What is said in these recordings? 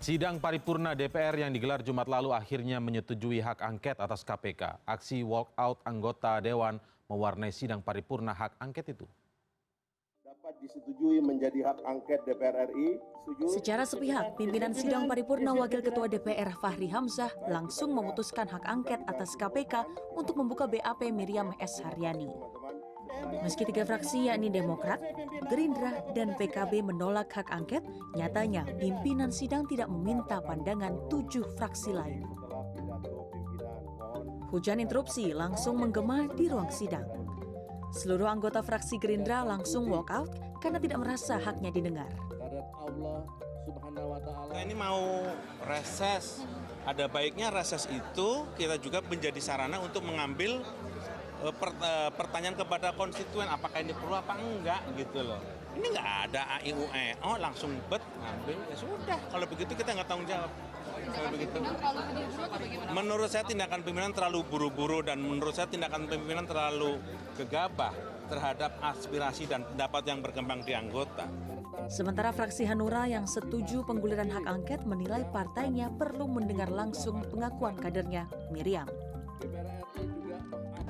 Sidang paripurna DPR yang digelar Jumat lalu akhirnya menyetujui hak angket atas KPK. Aksi walkout anggota Dewan mewarnai sidang paripurna hak angket itu. Dapat disetujui menjadi hak angket DPR RI. Secara sepihak, pimpinan sidang paripurna Wakil Ketua DPR Fahri Hamzah langsung memutuskan hak angket atas KPK untuk membuka BAP Miriam S. Haryani. Meski tiga fraksi yakni Demokrat, Gerindra, dan PKB menolak hak angket, nyatanya pimpinan sidang tidak meminta pandangan 7 fraksi lain. Hujan interupsi langsung menggema di ruang sidang. Seluruh anggota fraksi Gerindra langsung walk out karena tidak merasa haknya didengar. Ini mau reses, ada baiknya reses itu kita juga menjadi sarana untuk mengambil pertanyaan kepada konstituen, apakah ini perlu apa enggak gitu loh. Ini nggak ada AIUEO langsung ngambil, ya sudah. Kalau begitu kita nggak tanggung jawab. Kalau begitu. Menurut saya tindakan pimpinan terlalu buru-buru dan menurut saya tindakan pimpinan terlalu gegabah terhadap aspirasi dan pendapat yang berkembang di anggota. Sementara fraksi Hanura yang setuju pengguliran hak angket menilai partainya perlu mendengar langsung pengakuan kadernya Miriam.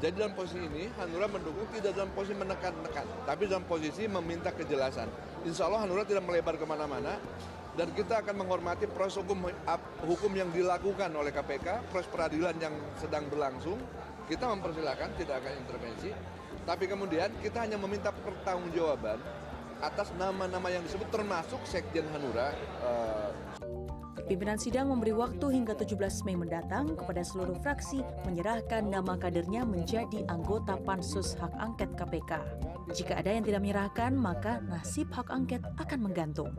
Jadi dalam posisi ini, Hanura mendukung tidak dalam posisi menekan-nekan, tapi dalam posisi meminta kejelasan. Insya Allah Hanura tidak melebar kemana-mana, dan kita akan menghormati proses hukum yang dilakukan oleh KPK, proses peradilan yang sedang berlangsung. Kita mempersilahkan, tidak akan intervensi, tapi kemudian kita hanya meminta pertanggungjawaban atas nama-nama yang disebut termasuk Sekjen Hanura. Pimpinan sidang memberi waktu hingga 17 Mei mendatang kepada seluruh fraksi menyerahkan nama kadernya menjadi anggota Pansus Hak Angket KPK. Jika ada yang tidak menyerahkan, maka nasib hak angket akan menggantung.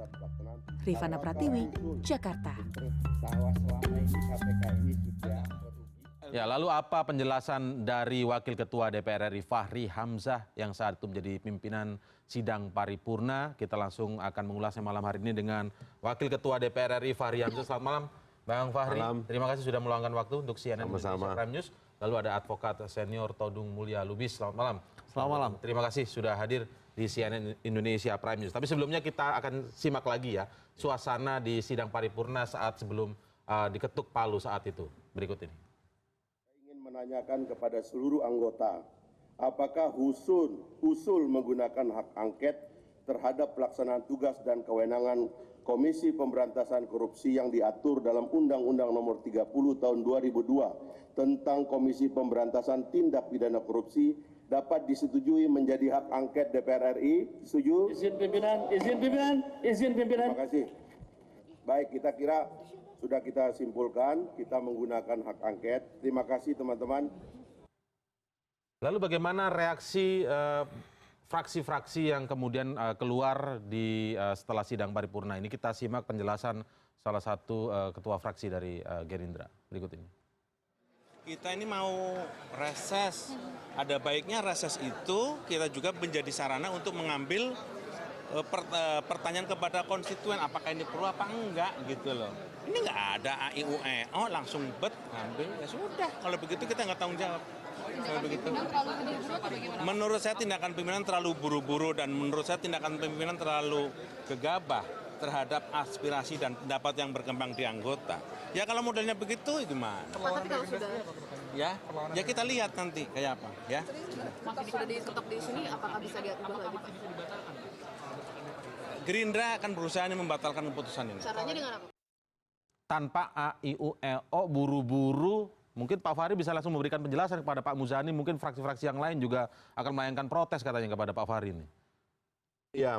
Rifana Pratiwi, Jakarta. Ya, lalu apa penjelasan dari Wakil Ketua DPR RI Fahri Hamzah yang saat itu menjadi pimpinan sidang paripurna? Kita langsung akan mengulasnya malam hari ini dengan Wakil Ketua DPR RI Fahri Hamzah. Selamat malam, Bang Fahri. Malam. Terima kasih sudah meluangkan waktu untuk CNN Sama-sama. Indonesia Prime News. Lalu ada advokat senior Todung Mulya Lubis. Selamat malam. Selamat malam. Terima kasih sudah hadir di CNN Indonesia Prime News. Tapi sebelumnya kita akan simak lagi ya suasana di sidang paripurna saat sebelum diketuk palu saat itu. Berikut ini. Menanyakan kepada seluruh anggota, apakah usul menggunakan hak angket terhadap pelaksanaan tugas dan kewenangan Komisi Pemberantasan Korupsi yang diatur dalam Undang-Undang Nomor 30 Tahun 2002 tentang Komisi Pemberantasan Tindak Pidana Korupsi dapat disetujui menjadi hak angket DPR RI. Setuju? Izin pimpinan. Terima kasih. Baik, kita kira sudah kita simpulkan, kita menggunakan hak angket. Terima kasih teman-teman. Lalu bagaimana reaksi fraksi-fraksi yang kemudian keluar di setelah sidang paripurna ini? Kita simak penjelasan salah satu ketua fraksi dari Gerindra. Berikut ini. Kita ini mau reses, ada baiknya reses itu kita juga menjadi sarana untuk mengambil pertanyaan kepada konstituen, apakah ini perlu apa enggak gitu loh. Ini nggak ada AIUEO langsung ngambil, ya sudah. Kalau begitu kita nggak tanggung jawab. Kalau begitu. Menurut saya tindakan pimpinan terlalu buru-buru dan menurut saya tindakan pimpinan terlalu gegabah terhadap aspirasi dan pendapat yang berkembang di anggota. Ya kalau modelnya begitu gimana? Tapi kalau sudah Ya kita lihat nanti kayak apa ya. masih sudah diketok di sini, apakah bisa diatur lagi Pak? Gerindra akan berusaha membatalkan keputusan ini. Caranya dengan apa? Tanpa AIUEO buru-buru, mungkin Pak Fahri bisa langsung memberikan penjelasan kepada Pak Muzani, mungkin fraksi-fraksi yang lain juga akan melayangkan protes katanya kepada Pak Fahri ini. Ya,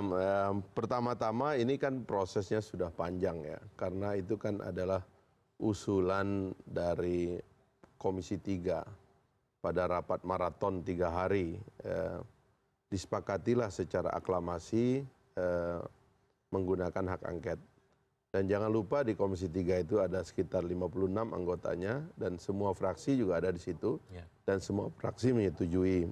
pertama-tama ini kan prosesnya sudah panjang ya, karena itu kan adalah usulan dari Komisi 3 pada rapat maraton 3 hari. Disepakatilah secara aklamasi menggunakan hak angket. Dan jangan lupa di Komisi 3 itu ada sekitar 56 anggotanya dan semua fraksi juga ada di situ dan semua fraksi menyetujui.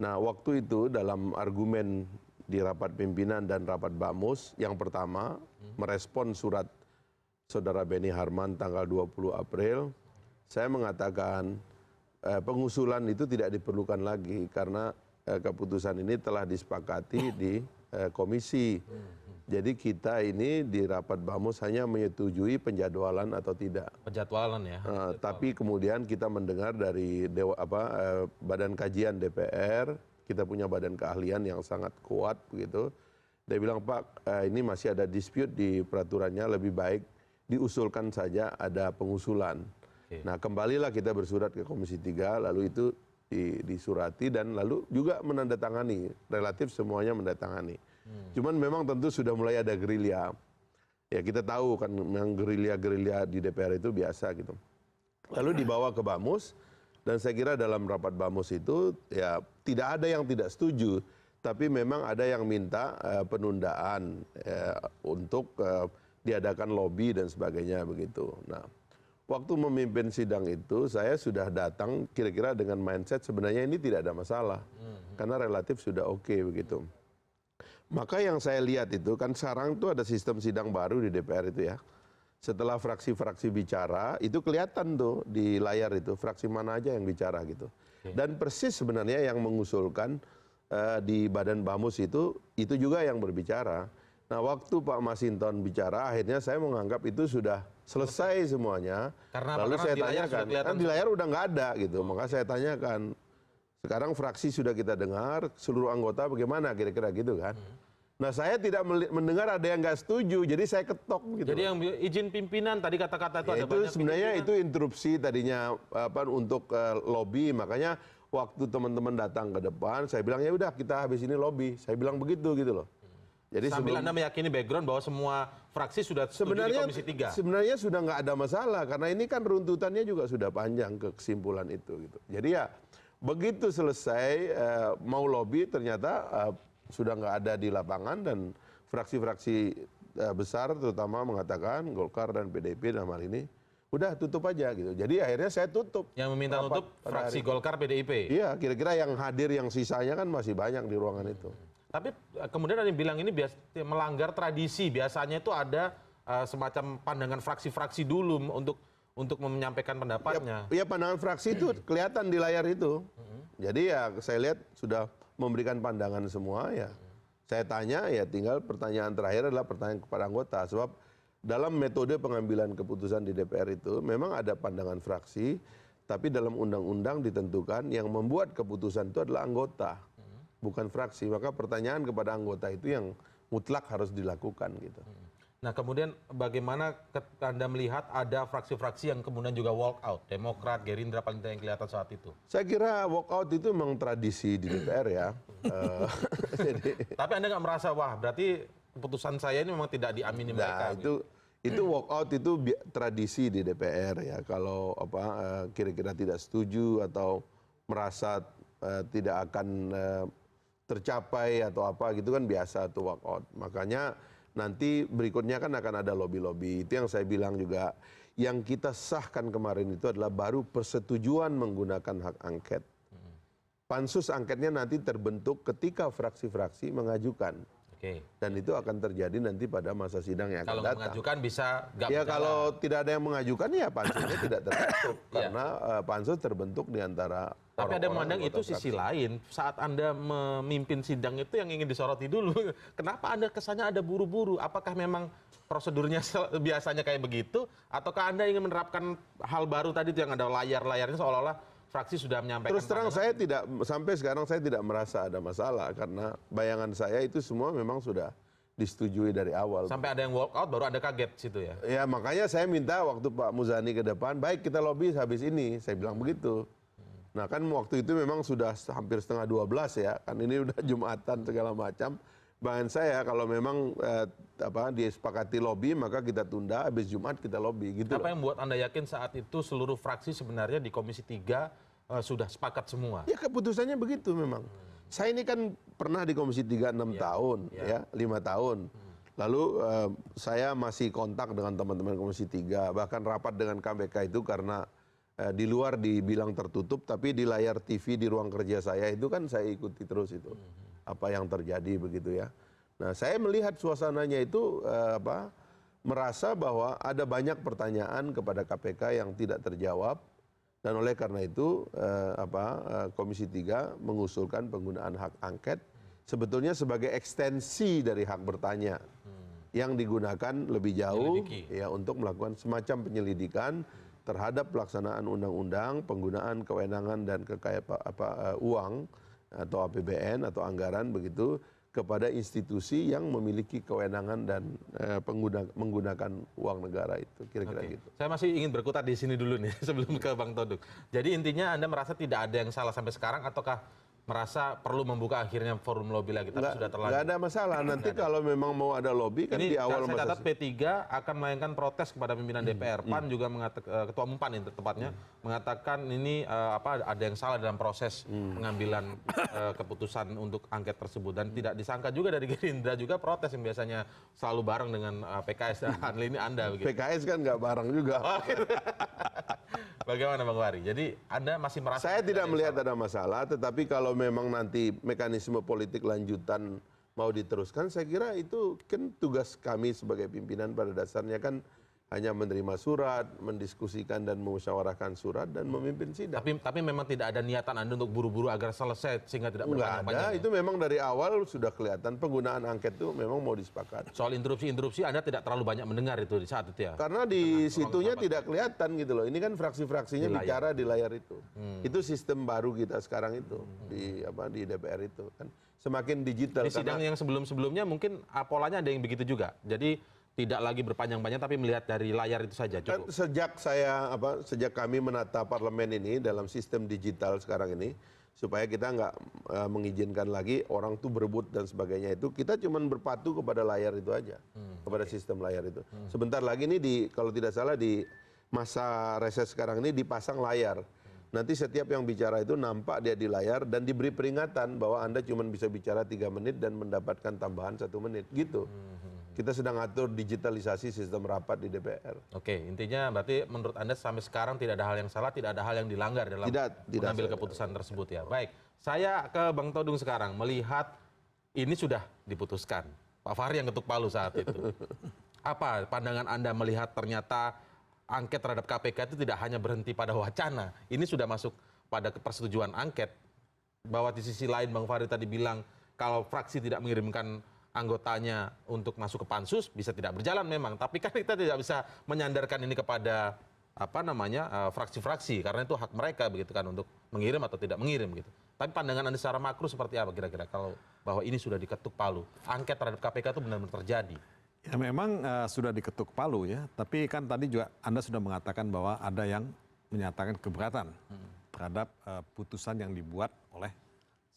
Nah, waktu itu dalam argumen di rapat pimpinan dan rapat Bamus yang pertama merespon surat Saudara Beni Harman tanggal 20 April, saya mengatakan pengusulan itu tidak diperlukan lagi karena keputusan ini telah disepakati di komisi. Jadi kita ini di rapat Bamus hanya menyetujui penjadwalan atau tidak. Penjadwalan ya. Tapi kemudian kita mendengar dari Badan Kajian DPR, kita punya badan keahlian yang sangat kuat begitu. Dia bilang, Pak, ini masih ada dispute di peraturannya, lebih baik diusulkan saja ada pengusulan. Nah, kembalilah kita bersurat ke Komisi 3, lalu itu disurati dan lalu juga menandatangani, relatif semuanya menandatangani. Cuman memang tentu sudah mulai ada gerilya. Ya kita tahu kan memang gerilya-gerilya di DPR itu biasa gitu. Lalu dibawa ke Bamus dan saya kira dalam rapat Bamus itu ya tidak ada yang tidak setuju, tapi memang ada yang minta penundaan untuk diadakan lobby dan sebagainya begitu. Nah, waktu memimpin sidang itu saya sudah datang kira-kira dengan mindset sebenarnya ini tidak ada masalah karena relatif sudah oke begitu. Maka yang saya lihat itu kan sekarang tuh ada sistem sidang baru di DPR itu ya. Setelah fraksi-fraksi bicara itu kelihatan tuh di layar itu fraksi mana aja yang bicara gitu. Dan persis sebenarnya yang mengusulkan di Badan Bamus itu juga yang berbicara. Nah waktu Pak Masinton bicara akhirnya saya menganggap itu sudah selesai semuanya. Lalu saya tanyakan, kan di layar udah nggak ada gitu. Maka saya tanyakan, sekarang fraksi sudah kita dengar, seluruh anggota bagaimana kira-kira gitu kan. Nah saya tidak mendengar ada yang nggak setuju, jadi saya ketok gitu. Jadi yang izin pimpinan tadi kata-kata itu ada itu banyak sebenarnya itu interupsi tadinya untuk lobby, makanya waktu teman-teman datang ke depan, saya bilang ya udah kita habis ini lobby, saya bilang begitu gitu loh. Jadi sambil Anda meyakini background bahwa semua fraksi sudah setuju di Komisi 3. Sebenarnya sudah nggak ada masalah karena ini kan runtutannya juga sudah panjang ke kesimpulan itu gitu. Jadi ya begitu selesai mau lobby ternyata sudah nggak ada di lapangan dan fraksi-fraksi besar terutama mengatakan Golkar dan PDIP dalam hal ini udah tutup aja gitu. Jadi akhirnya saya tutup. Yang meminta tutup fraksi Golkar PDIP. Iya, kira-kira yang hadir yang sisanya kan masih banyak di ruangan itu. Tapi kemudian ada yang bilang ini melanggar tradisi. Biasanya itu ada semacam pandangan fraksi-fraksi dulu untuk menyampaikan pendapatnya. Ya pandangan fraksi itu kelihatan di layar itu. Jadi ya saya lihat sudah memberikan pandangan semua ya. Saya tanya ya tinggal pertanyaan terakhir adalah pertanyaan kepada anggota. Sebab dalam metode pengambilan keputusan di DPR itu memang ada pandangan fraksi. Tapi dalam undang-undang ditentukan yang membuat keputusan itu adalah anggota. Bukan fraksi, maka pertanyaan kepada anggota itu yang mutlak harus dilakukan gitu. Nah kemudian bagaimana Anda melihat ada fraksi-fraksi yang kemudian juga walk out, Demokrat, Gerindra paling yang kelihatan saat itu? Saya kira walk out itu memang tradisi di DPR ya. Tapi Anda nggak merasa wah berarti keputusan saya ini memang tidak diamini mereka? Itu walk out itu tradisi di DPR ya. Kalau kira-kira tidak setuju atau merasa tidak akan tercapai atau apa gitu kan biasa tuh walk out. Makanya nanti berikutnya kan akan ada lobby-lobby. Itu yang saya bilang juga. Yang kita sahkan kemarin itu adalah baru persetujuan menggunakan hak angket. Pansus angketnya nanti terbentuk ketika fraksi-fraksi mengajukan. Dan itu akan terjadi nanti pada masa sidang yang akan datang. Kalau mengajukan bisa nggak berjalan. Kalau tidak ada yang mengajukan ya pansusnya tidak terbentuk. Karena pansus terbentuk di antara tapi ada yang memandang itu sisi lain. Saat Anda memimpin sidang itu yang ingin disoroti dulu. Kenapa Anda kesannya ada buru-buru? Apakah memang prosedurnya biasanya kayak begitu? Ataukah Anda ingin menerapkan hal baru tadi itu yang ada layar-layarnya seolah-olah fraksi sudah menyampaikan? Terus terang saya tidak, sampai sekarang saya tidak merasa ada masalah. Karena bayangan saya itu semua memang sudah disetujui dari awal. Sampai ada yang walk out baru Anda kaget situ ya? Ya makanya saya minta waktu Pak Muzani ke depan, baik kita lobby habis ini. Saya bilang begitu. Nah kan waktu itu memang sudah hampir setengah 12 ya, kan ini udah Jumatan segala macam. Bahan saya kalau memang disepakati lobby maka kita tunda, habis Jumat kita lobby gitu. Apa yang membuat Anda yakin saat itu seluruh fraksi sebenarnya di Komisi 3 sudah sepakat semua? Ya keputusannya begitu memang. Saya ini kan pernah di Komisi 3 6 tahun, ya 5 tahun. Lalu saya masih kontak dengan teman-teman Komisi 3, bahkan rapat dengan KPK itu karena di luar dibilang tertutup, tapi di layar TV di ruang kerja saya itu kan saya ikuti terus itu apa yang terjadi begitu ya. Nah saya melihat suasananya itu merasa bahwa ada banyak pertanyaan kepada KPK yang tidak terjawab dan oleh karena itu Komisi 3 mengusulkan penggunaan hak angket sebetulnya sebagai ekstensi dari hak bertanya. yang digunakan lebih jauh Menyelidiki. ya untuk melakukan semacam penyelidikan terhadap pelaksanaan undang-undang, penggunaan kewenangan dan uang atau APBN atau anggaran begitu kepada institusi yang memiliki kewenangan dan menggunakan uang negara itu, kira-kira Oke. gitu. Saya masih ingin berkutat di sini dulu nih sebelum ke Bang Todung. Jadi intinya Anda merasa tidak ada yang salah sampai sekarang ataukah merasa perlu membuka akhirnya forum lobby lagi tapi sudah terlanjur? Nggak ada masalah. Nanti kalau memang mau ada lobby kan Ini di awal saya masa catat P3 akan melayangkan protes kepada pimpinan DPR. PAN juga mengatakan, Ketua Umum PAN ini tepatnya mengatakan ini ada yang salah dalam proses pengambilan keputusan untuk angket tersebut dan tidak disangka juga dari Gerindra juga protes yang biasanya selalu bareng dengan PKS dan Hanli ini Anda begitu. PKS kan nggak bareng juga. Bagaimana Bang Fahri? Jadi Anda masih merasa Saya tidak melihat ada masalah, tetapi kalau memang nanti mekanisme politik lanjutan mau diteruskan, saya kira itu kan tugas kami sebagai pimpinan pada dasarnya kan hanya menerima surat, mendiskusikan dan memusyawarahkan surat dan memimpin sidang. Tapi memang tidak ada niatan Anda untuk buru-buru agar selesai sehingga tidak Nggak berpanjang-panjang. ada, itu memang dari awal sudah kelihatan penggunaan angket itu memang mau disepakati. Soal interupsi Anda tidak terlalu banyak mendengar itu di saat itu ya? Karena di situnya tidak kelihatan gitu loh. Ini kan fraksi-fraksinya Di layar. bicara di layar itu. Itu sistem baru kita sekarang itu di DPR itu kan. Semakin digital. Di sidang yang sebelum-sebelumnya mungkin polanya ada yang begitu juga. Jadi tidak lagi berpanjang-panjang tapi melihat dari layar itu saja cukup. Sejak kami menata parlemen ini dalam sistem digital sekarang ini, supaya kita nggak mengizinkan lagi orang tuh berebut dan sebagainya itu, kita cuma berpatu kepada layar itu aja, kepada sistem layar itu. Sebentar lagi ini kalau tidak salah di masa reses sekarang ini dipasang layar. Nanti setiap yang bicara itu nampak dia di layar dan diberi peringatan bahwa Anda cuma bisa bicara 3 menit dan mendapatkan tambahan 1 menit gitu. Kita sedang atur digitalisasi sistem rapat di DPR. Oke, intinya berarti menurut Anda sampai sekarang tidak ada hal yang salah, tidak ada hal yang dilanggar dalam mengambil keputusan tersebut ya. Baik, saya ke Bang Todung sekarang melihat ini sudah diputuskan. Pak Fahri yang ketuk palu saat itu. Apa pandangan Anda melihat ternyata angket terhadap KPK itu tidak hanya berhenti pada wacana, ini sudah masuk pada persetujuan angket, bahwa di sisi lain Bang Fahri tadi bilang kalau fraksi tidak mengirimkan anggotanya untuk masuk ke pansus bisa tidak berjalan memang, tapi kan kita tidak bisa menyandarkan ini kepada fraksi-fraksi karena itu hak mereka begitu kan untuk mengirim atau tidak mengirim gitu. Tapi pandangan Anda secara makro seperti apa kira-kira kalau bahwa ini sudah diketuk palu, angket terhadap KPK itu benar-benar terjadi? Ya memang sudah diketuk palu ya, tapi kan tadi juga Anda sudah mengatakan bahwa ada yang menyatakan keberatan terhadap putusan yang dibuat oleh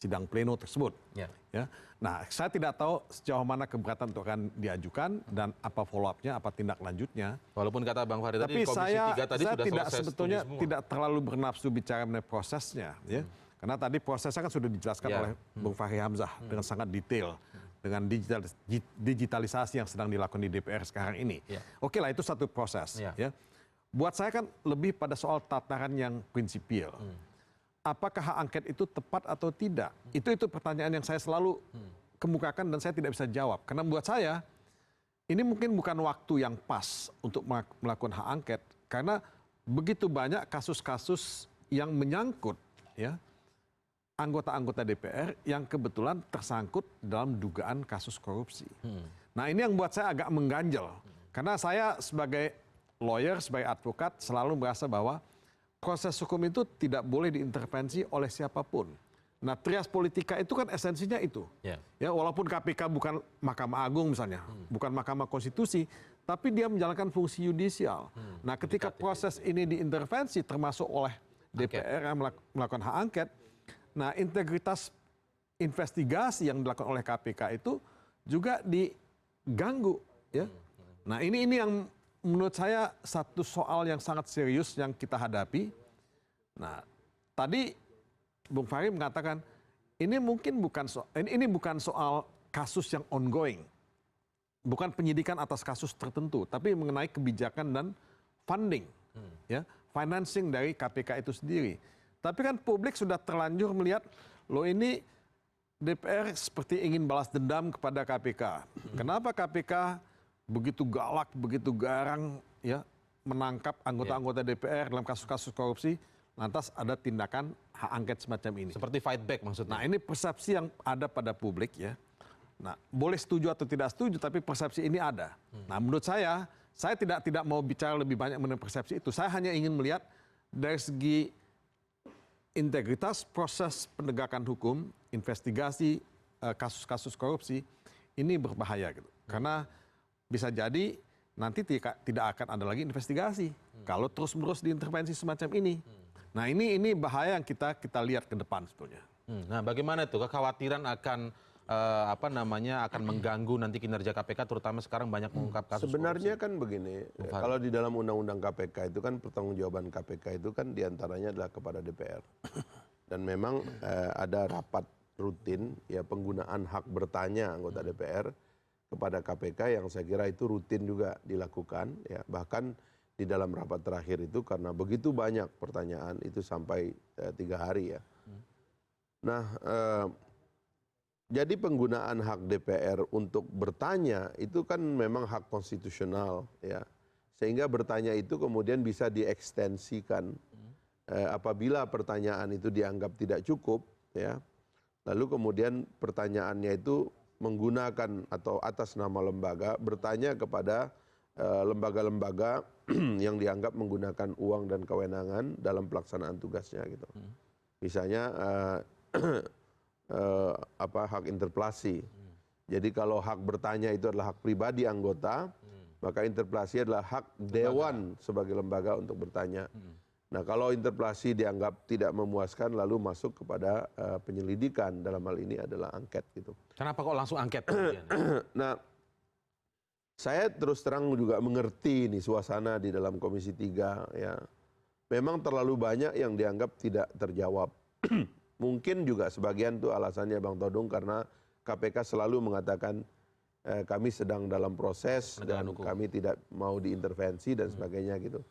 sidang pleno tersebut. Ya. Nah, saya tidak tahu sejauh mana keberatan itu akan diajukan dan apa follow-up-nya, apa tindak lanjutnya. Walaupun kata Bang Fahri tapi tadi Komisi 3 tadi saya sudah tidak selesai sebetulnya semua. tidak terlalu bernafsu bicara mengenai prosesnya, ya. Karena tadi prosesnya kan sudah dijelaskan oleh Bung Fahri Hamzah dengan sangat detail dengan digitalisasi yang sedang dilakukan di DPR sekarang ini. Oke lah, itu satu proses. Ya. Buat saya kan lebih pada soal tataran yang prinsipil. Apakah hak angket itu tepat atau tidak? Itu pertanyaan yang saya selalu kemukakan dan saya tidak bisa jawab. Karena buat saya, ini mungkin bukan waktu yang pas untuk melakukan hak angket. Karena begitu banyak kasus-kasus yang menyangkut ya anggota-anggota DPR yang kebetulan tersangkut dalam dugaan kasus korupsi. Nah ini yang buat saya agak mengganjal. Karena saya sebagai lawyer, sebagai advokat selalu merasa bahwa proses hukum itu tidak boleh diintervensi oleh siapapun. Nah, trias politika itu kan esensinya itu. Ya, walaupun KPK bukan Mahkamah Agung misalnya, bukan Mahkamah Konstitusi, tapi dia menjalankan fungsi yudisial. Nah, ketika proses ini diintervensi termasuk oleh DPR yang melakukan hak angket, nah integritas investigasi yang dilakukan oleh KPK itu juga diganggu. Ya. Nah, ini yang menurut saya satu soal yang sangat serius yang kita hadapi. Nah, tadi Bung Fahri mengatakan ini mungkin bukan soal kasus yang ongoing, bukan penyidikan atas kasus tertentu, tapi mengenai kebijakan dan funding, ya, financing dari KPK itu sendiri. Tapi kan publik sudah terlanjur melihat, loh ini DPR seperti ingin balas dendam kepada KPK. Kenapa KPK begitu galak, begitu garang ya menangkap anggota-anggota DPR dalam kasus-kasus korupsi, lantas ada tindakan hak angket semacam ini. Seperti fight back maksudnya. Nah ini persepsi yang ada pada publik ya. Nah, boleh setuju atau tidak setuju, tapi persepsi ini ada. Nah, menurut saya tidak mau bicara lebih banyak mengenai persepsi itu. Saya hanya ingin melihat dari segi integritas proses penegakan hukum, investigasi kasus-kasus korupsi ini berbahaya gitu. Karena bisa jadi nanti tidak akan ada lagi investigasi kalau terus-menerus diintervensi semacam ini. Nah, ini bahaya yang kita lihat ke depan sebetulnya. Nah, bagaimana itu kekhawatiran akan akan mengganggu nanti kinerja KPK, terutama sekarang banyak mengungkap kasus Sebenarnya korupsi. kan begini, kalau di dalam undang-undang KPK itu kan pertanggungjawaban KPK itu kan diantaranya adalah kepada DPR. Dan memang ada rapat rutin ya penggunaan hak bertanya anggota DPR kepada KPK yang saya kira itu rutin juga dilakukan ya, bahkan di dalam rapat terakhir itu karena begitu banyak pertanyaan itu sampai 3 hari ya. Nah, jadi penggunaan hak DPR untuk bertanya itu kan memang hak konstitusional ya, sehingga bertanya itu kemudian bisa diekstensikan apabila pertanyaan itu dianggap tidak cukup ya, lalu kemudian pertanyaannya itu menggunakan atau atas nama lembaga bertanya kepada lembaga-lembaga yang dianggap menggunakan uang dan kewenangan dalam pelaksanaan tugasnya gitu. Misalnya hak interpelasi. Jadi kalau hak bertanya itu adalah hak pribadi anggota, maka interpelasi adalah hak dewan sebagai lembaga untuk bertanya. Nah, kalau interpelasi dianggap tidak memuaskan lalu masuk kepada penyelidikan, dalam hal ini adalah angket gitu. Kenapa kok langsung angket kemudian? Nah, saya terus terang juga mengerti nih suasana di dalam Komisi 3 ya. Memang terlalu banyak yang dianggap tidak terjawab. Mungkin juga sebagian itu alasannya Bang Todung karena KPK selalu mengatakan kami sedang dalam proses dan kami tidak mau diintervensi dan sebagainya gitu.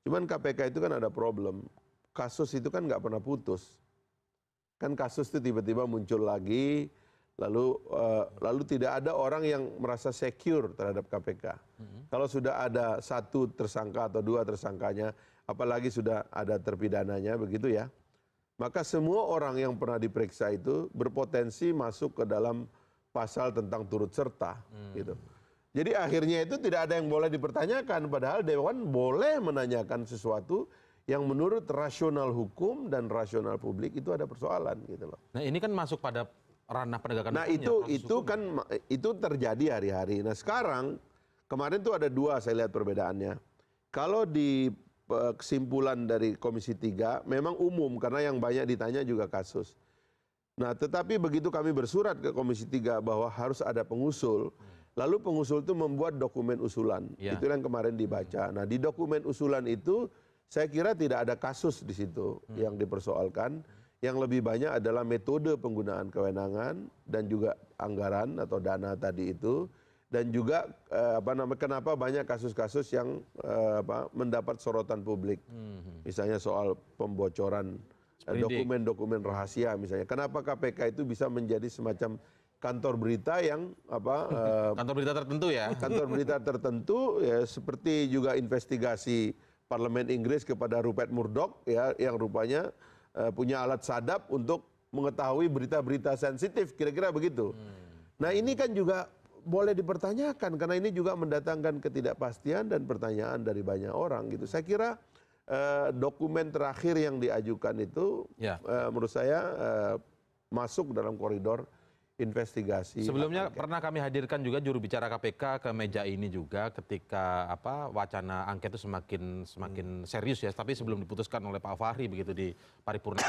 Cuman KPK itu kan ada problem. Kasus itu kan nggak pernah putus. Kan kasus itu tiba-tiba muncul lagi, lalu tidak ada orang yang merasa secure terhadap KPK. Kalau sudah ada 1 tersangka atau 2 tersangkanya, apalagi sudah ada terpidananya begitu ya, maka semua orang yang pernah diperiksa itu berpotensi masuk ke dalam pasal tentang turut serta gitu. Jadi akhirnya itu tidak ada yang boleh dipertanyakan, padahal Dewan boleh menanyakan sesuatu yang menurut rasional hukum dan rasional publik itu ada persoalan gitu loh. Nah, ini kan masuk pada ranah penegakan Nah, hukumnya, itu terjadi hari-hari. Nah, sekarang kemarin tuh ada 2 saya lihat perbedaannya. Kalau di kesimpulan dari Komisi 3 memang umum karena yang banyak ditanya juga kasus. Nah, tetapi begitu kami bersurat ke Komisi 3 bahwa harus ada pengusul, lalu pengusul itu membuat dokumen usulan. Itu yang kemarin dibaca. Nah, di dokumen usulan itu saya kira tidak ada kasus di situ yang dipersoalkan. Yang lebih banyak adalah metode penggunaan kewenangan dan juga anggaran atau dana tadi itu. Dan juga kenapa banyak kasus-kasus yang mendapat sorotan publik. Misalnya soal pembocoran dokumen-dokumen rahasia misalnya. Kenapa KPK itu bisa menjadi semacam kantor berita yang kantor berita tertentu ya. Kantor berita tertentu ya, seperti juga investigasi Parlemen Inggris kepada Rupert Murdoch ya, yang rupanya punya alat sadap untuk mengetahui berita-berita sensitif, kira-kira begitu. Nah, ini kan juga boleh dipertanyakan karena ini juga mendatangkan ketidakpastian dan pertanyaan dari banyak orang gitu. Saya kira dokumen terakhir yang diajukan itu menurut saya masuk dalam koridor investigasi. Sebelumnya pernah kami hadirkan juga juru bicara KPK ke meja ini juga ketika wacana angket itu semakin serius ya, tapi sebelum diputuskan oleh Pak Fahri begitu di paripurna.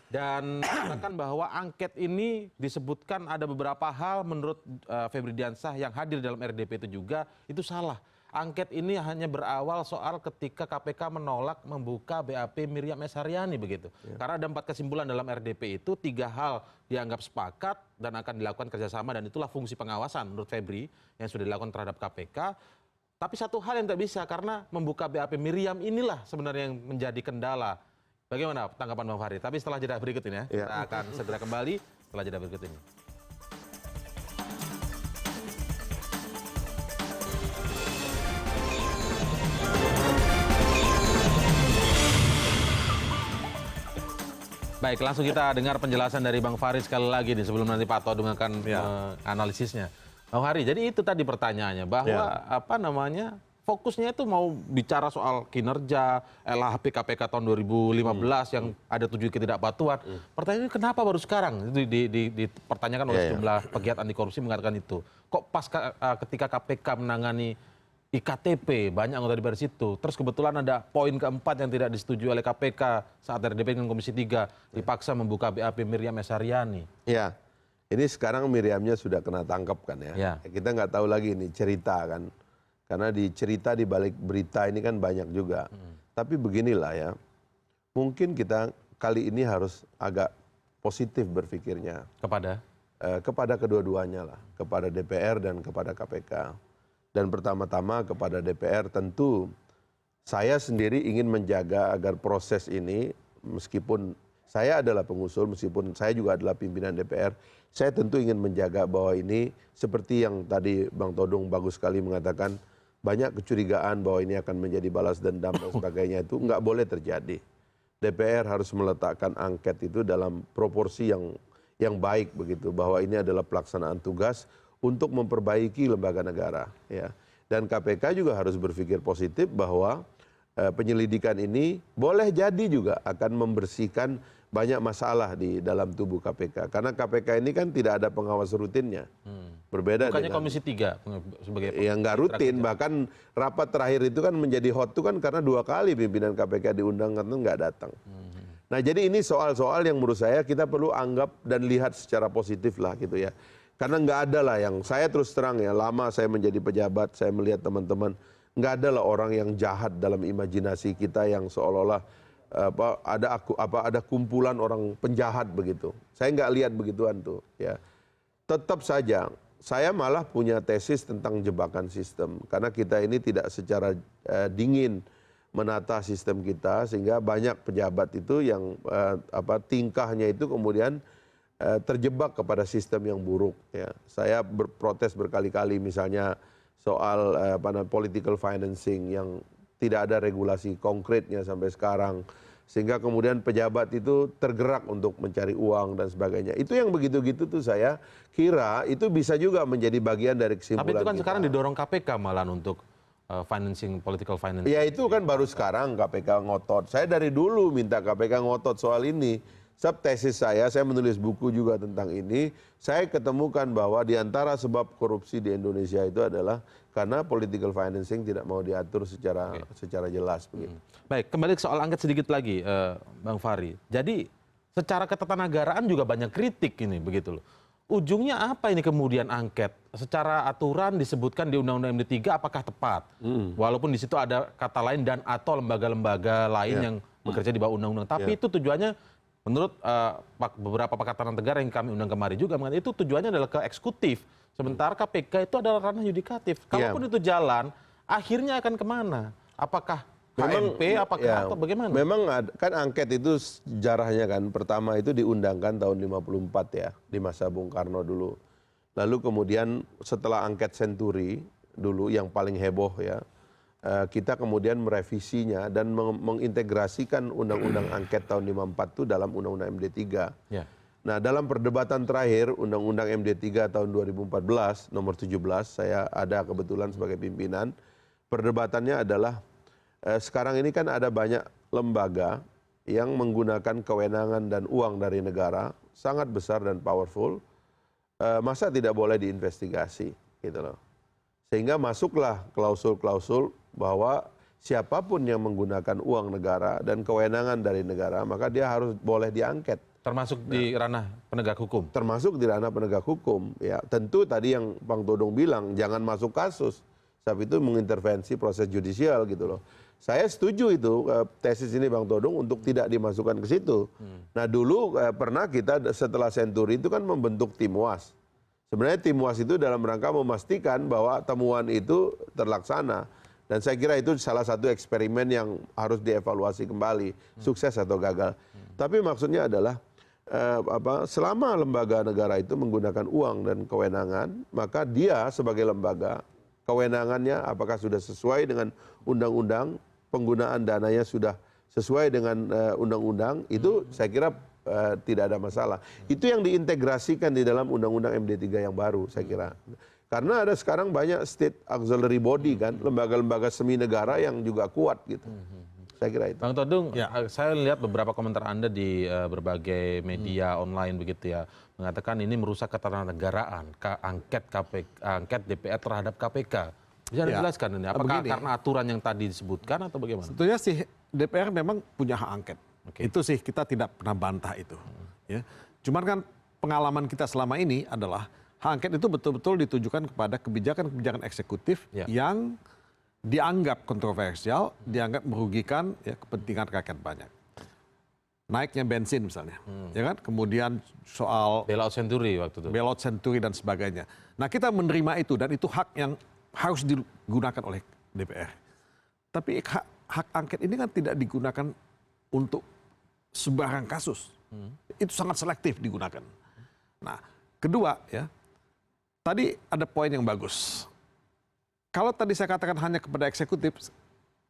Dan katakan bahwa angket ini disebutkan ada beberapa hal menurut Febri Diansah yang hadir dalam RDP itu juga itu salah. Angket ini hanya berawal soal ketika KPK menolak membuka BAP Miriam S. Haryani begitu. Karena ada 4 kesimpulan dalam RDP itu, 3 hal dianggap sepakat dan akan dilakukan kerjasama dan itulah fungsi pengawasan menurut Febri yang sudah dilakukan terhadap KPK. Tapi 1 hal yang tak bisa karena membuka BAP Miriam inilah sebenarnya yang menjadi kendala. Bagaimana tanggapan Bang Fahri? Tapi setelah jeda berikut ini ya, kita akan segera kembali setelah jeda berikut ini. Baik, langsung kita dengar penjelasan dari Bang Fahri sekali lagi nih sebelum nanti Pak Todung akan analisisnya. Bang Fahri, jadi itu tadi pertanyaannya bahwa fokusnya itu mau bicara soal kinerja LHP KPK tahun 2015 yang ada 7 ketidakpatuhan. Pertanyaannya kenapa baru sekarang? Itu dipertanyakan oleh sejumlah pegiat anti korupsi mengatakan itu. Kok pas ketika KPK menangani IKTP, banyak anggota DPR situ. Terus kebetulan ada poin keempat yang tidak disetujui oleh KPK saat RDP dengan Komisi 3 dipaksa membuka BAP Miriam S. Haryani. Ya, ini sekarang Miriamnya sudah kena tangkap kan ya. Kita nggak tahu lagi ini cerita kan. Karena cerita di balik berita ini kan banyak juga. Tapi beginilah ya, mungkin kita kali ini harus agak positif berpikirnya. Kepada kedua-duanya lah. Kepada DPR dan kepada KPK. Dan pertama-tama kepada DPR tentu saya sendiri ingin menjaga agar proses ini, meskipun saya adalah pengusul, meskipun saya juga adalah pimpinan DPR, saya tentu ingin menjaga bahwa ini seperti yang tadi Bang Todung bagus sekali mengatakan, banyak kecurigaan bahwa ini akan menjadi balas dendam dan sebagainya, itu nggak boleh terjadi. DPR harus meletakkan angket itu dalam proporsi yang baik begitu, bahwa ini adalah pelaksanaan tugas untuk memperbaiki lembaga negara, ya. Dan KPK juga harus berpikir positif bahwa penyelidikan ini boleh jadi juga akan membersihkan banyak masalah di dalam tubuh KPK. Karena KPK ini kan tidak ada pengawas rutinnya. Berbeda Bukannya dengan Komisi 3 sebagai yang nggak rutin, bahkan rapat terakhir itu kan menjadi hot itu kan karena 2 kali pimpinan KPK diundang kan nggak datang. Nah jadi ini soal-soal yang menurut saya kita perlu anggap dan lihat secara positif lah gitu ya. Karena nggak ada lah yang saya terus terang ya, lama saya menjadi pejabat, saya melihat teman-teman, nggak ada lah orang yang jahat dalam imajinasi kita yang seolah-olah ada kumpulan orang penjahat begitu. Saya nggak lihat begituan tuh ya. Tetap saja saya malah punya tesis tentang jebakan sistem karena kita ini tidak secara dingin menata sistem kita sehingga banyak pejabat itu yang tingkahnya itu kemudian terjebak kepada sistem yang buruk ya. Saya berprotes berkali-kali misalnya soal political financing yang tidak ada regulasi konkretnya sampai sekarang sehingga kemudian pejabat itu tergerak untuk mencari uang dan sebagainya. Itu yang begitu-gitu tuh saya kira itu bisa juga menjadi bagian dari kesimpulan. Tapi itu kan kita. Sekarang didorong KPK malah untuk political financing. Ya itu kan baru sekarang KPK ngotot. Saya dari dulu minta KPK ngotot soal ini. Sebab tesis saya menulis buku juga tentang ini, saya ketemukan bahwa di antara sebab korupsi di Indonesia itu adalah karena political financing tidak mau diatur secara jelas. Begitu. Baik, kembali ke soal angket sedikit lagi, Bang Fahri. Jadi secara ketatanegaraan juga banyak kritik ini, begitu loh. Ujungnya apa ini kemudian angket? Secara aturan disebutkan di Undang-Undang MD 3 apakah tepat? Walaupun di situ ada kata lain dan atau lembaga-lembaga lain yang bekerja di bawah undang-undang. Tapi itu tujuannya menurut beberapa pakatan negara yang kami undang kemarin juga, itu tujuannya adalah ke eksekutif. Sementara KPK itu adalah ranah yudikatif. Kalaupun itu jalan, akhirnya akan kemana? Apakah KMP, atau bagaimana? Memang kan angket itu sejarahnya kan, pertama itu diundangkan tahun 54 ya, di masa Bung Karno dulu. Lalu kemudian setelah angket Senturi dulu yang paling heboh ya, kita kemudian merevisinya dan mengintegrasikan undang-undang angket tahun 54 itu dalam undang-undang MD 3. Ya. Nah dalam perdebatan terakhir undang-undang MD 3 tahun 2014 nomor 17, saya ada kebetulan sebagai pimpinan, perdebatannya adalah sekarang ini kan ada banyak lembaga yang menggunakan kewenangan dan uang dari negara sangat besar dan powerful, masa tidak boleh diinvestigasi gitu loh. Sehingga masuklah klausul-klausul bahwa siapapun yang menggunakan uang negara dan kewenangan dari negara, maka dia harus boleh diangket. Termasuk di ranah penegak hukum? Termasuk di ranah penegak hukum. Ya, tentu tadi yang Bang Todung bilang, jangan masuk kasus. Sebab itu mengintervensi proses judicial gitu loh. Saya setuju itu, tesis ini Bang Todung untuk tidak dimasukkan ke situ. Nah dulu pernah kita setelah Senturi itu kan membentuk tim UAS. Sebenarnya tim UAS itu dalam rangka memastikan bahwa temuan itu terlaksana. Dan saya kira itu salah satu eksperimen yang harus dievaluasi kembali, sukses atau gagal. Tapi maksudnya adalah selama lembaga negara itu menggunakan uang dan kewenangan, maka dia sebagai lembaga, kewenangannya apakah sudah sesuai dengan undang-undang, penggunaan dananya sudah sesuai dengan undang-undang, itu saya kira tidak ada masalah. Itu yang diintegrasikan di dalam Undang-Undang MD3 yang baru, saya kira. Karena ada sekarang banyak state auxiliary body kan, lembaga-lembaga semi negara yang juga kuat gitu. Saya kira itu. Bang Todung, saya lihat beberapa komentar Anda di berbagai media online begitu ya, mengatakan ini merusak ketatanegaraan, angket DPR terhadap KPK. Bisa dijelaskan ini, apakah begini, karena aturan yang tadi disebutkan atau bagaimana? Sebetulnya sih DPR memang punya hak angket. Itu sih kita tidak pernah bantah itu. Ya. Cuman kan pengalaman kita selama ini adalah hak angket itu betul-betul ditujukan kepada kebijakan-kebijakan eksekutif yang dianggap kontroversial, dianggap merugikan kepentingan rakyat banyak. Naiknya bensin misalnya, ya kan? Kemudian soal Bailout Senturi waktu itu. Bailout Senturi dan sebagainya. Nah kita menerima itu dan itu hak yang harus digunakan oleh DPR. Tapi hak angket ini kan tidak digunakan untuk sembarang kasus. Itu sangat selektif digunakan. Nah kedua ya, tadi ada poin yang bagus. Kalau tadi saya katakan hanya kepada eksekutif,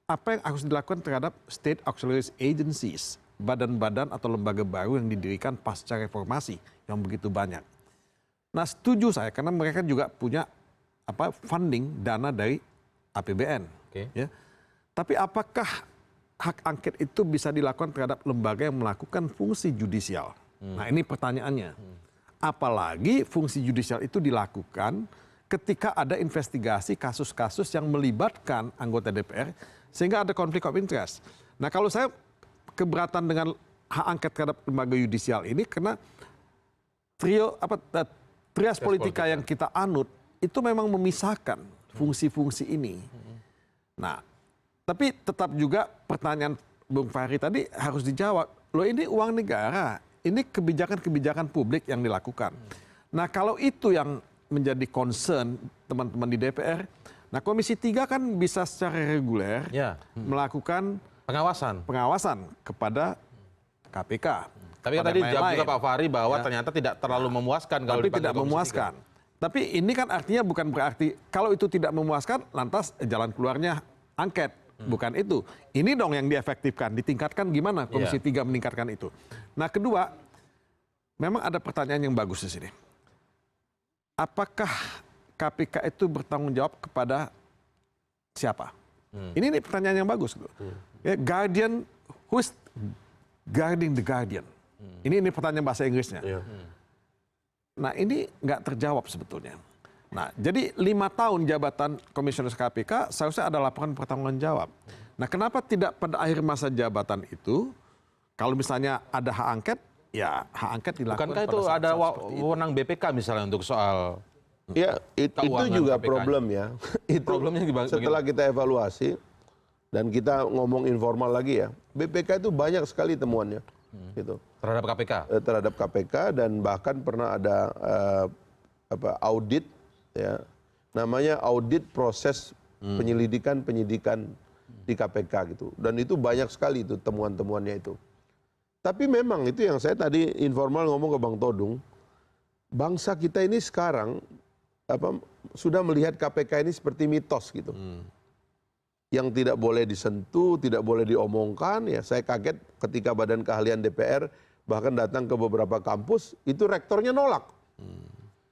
apa yang harus dilakukan terhadap state auxiliary agencies, badan-badan atau lembaga baru yang didirikan pasca reformasi yang begitu banyak. Nah setuju saya karena mereka juga punya funding dana dari APBN. Ya. Tapi apakah hak angket itu bisa dilakukan terhadap lembaga yang melakukan fungsi judisial? Nah ini pertanyaannya. Apalagi fungsi judisial itu dilakukan ketika ada investigasi kasus-kasus yang melibatkan anggota DPR sehingga ada konflik of interest. Nah kalau saya keberatan dengan hak angket terhadap lembaga judisial ini karena trias politika yang kita anut itu memang memisahkan fungsi-fungsi ini. Nah tapi tetap juga pertanyaan Bung Fahri tadi harus dijawab. Loh ini uang negara, ini kebijakan-kebijakan publik yang dilakukan. Nah kalau itu yang menjadi concern teman-teman di DPR. Nah Komisi 3 kan bisa secara reguler melakukan pengawasan kepada KPK. Tapi tadi jawab juga Pak Fahri bahwa ternyata tidak terlalu memuaskan kalau tidak memuaskan. Tapi ini kan artinya bukan berarti kalau itu tidak memuaskan lantas jalan keluarnya angket. Bukan itu. Ini dong yang diefektifkan, ditingkatkan gimana Komisi 3 meningkatkan itu. Nah kedua, memang ada pertanyaan yang bagus di sini. Apakah KPK itu bertanggung jawab kepada siapa? Ini pertanyaan yang bagus. Ya, Guardian, who's guarding the Guardian? Ini pertanyaan bahasa Inggrisnya. Nah ini nggak terjawab sebetulnya. Nah jadi 5 tahun jabatan komisioner KPK seharusnya ada laporan pertanggungan jawab. Nah kenapa tidak pada akhir masa jabatan itu, kalau misalnya ada hak angket, ya hak angket dilakukan. Bukankah itu ada wewenang BPK misalnya untuk soal itu juga problem ya. Itu problemnya setelah kita evaluasi dan kita ngomong informal lagi ya, BPK itu banyak sekali temuannya. Gitu. Terhadap KPK? Terhadap KPK dan bahkan pernah ada audit ya, namanya audit proses penyidikan di KPK gitu. Dan itu banyak sekali itu temuan-temuannya itu. Tapi memang itu yang saya tadi informal ngomong ke Bang Todung, bangsa kita ini sekarang sudah melihat KPK ini seperti mitos gitu. Yang tidak boleh disentuh, tidak boleh diomongkan. Ya saya kaget ketika Badan Keahlian DPR bahkan datang ke beberapa kampus, itu rektornya nolak.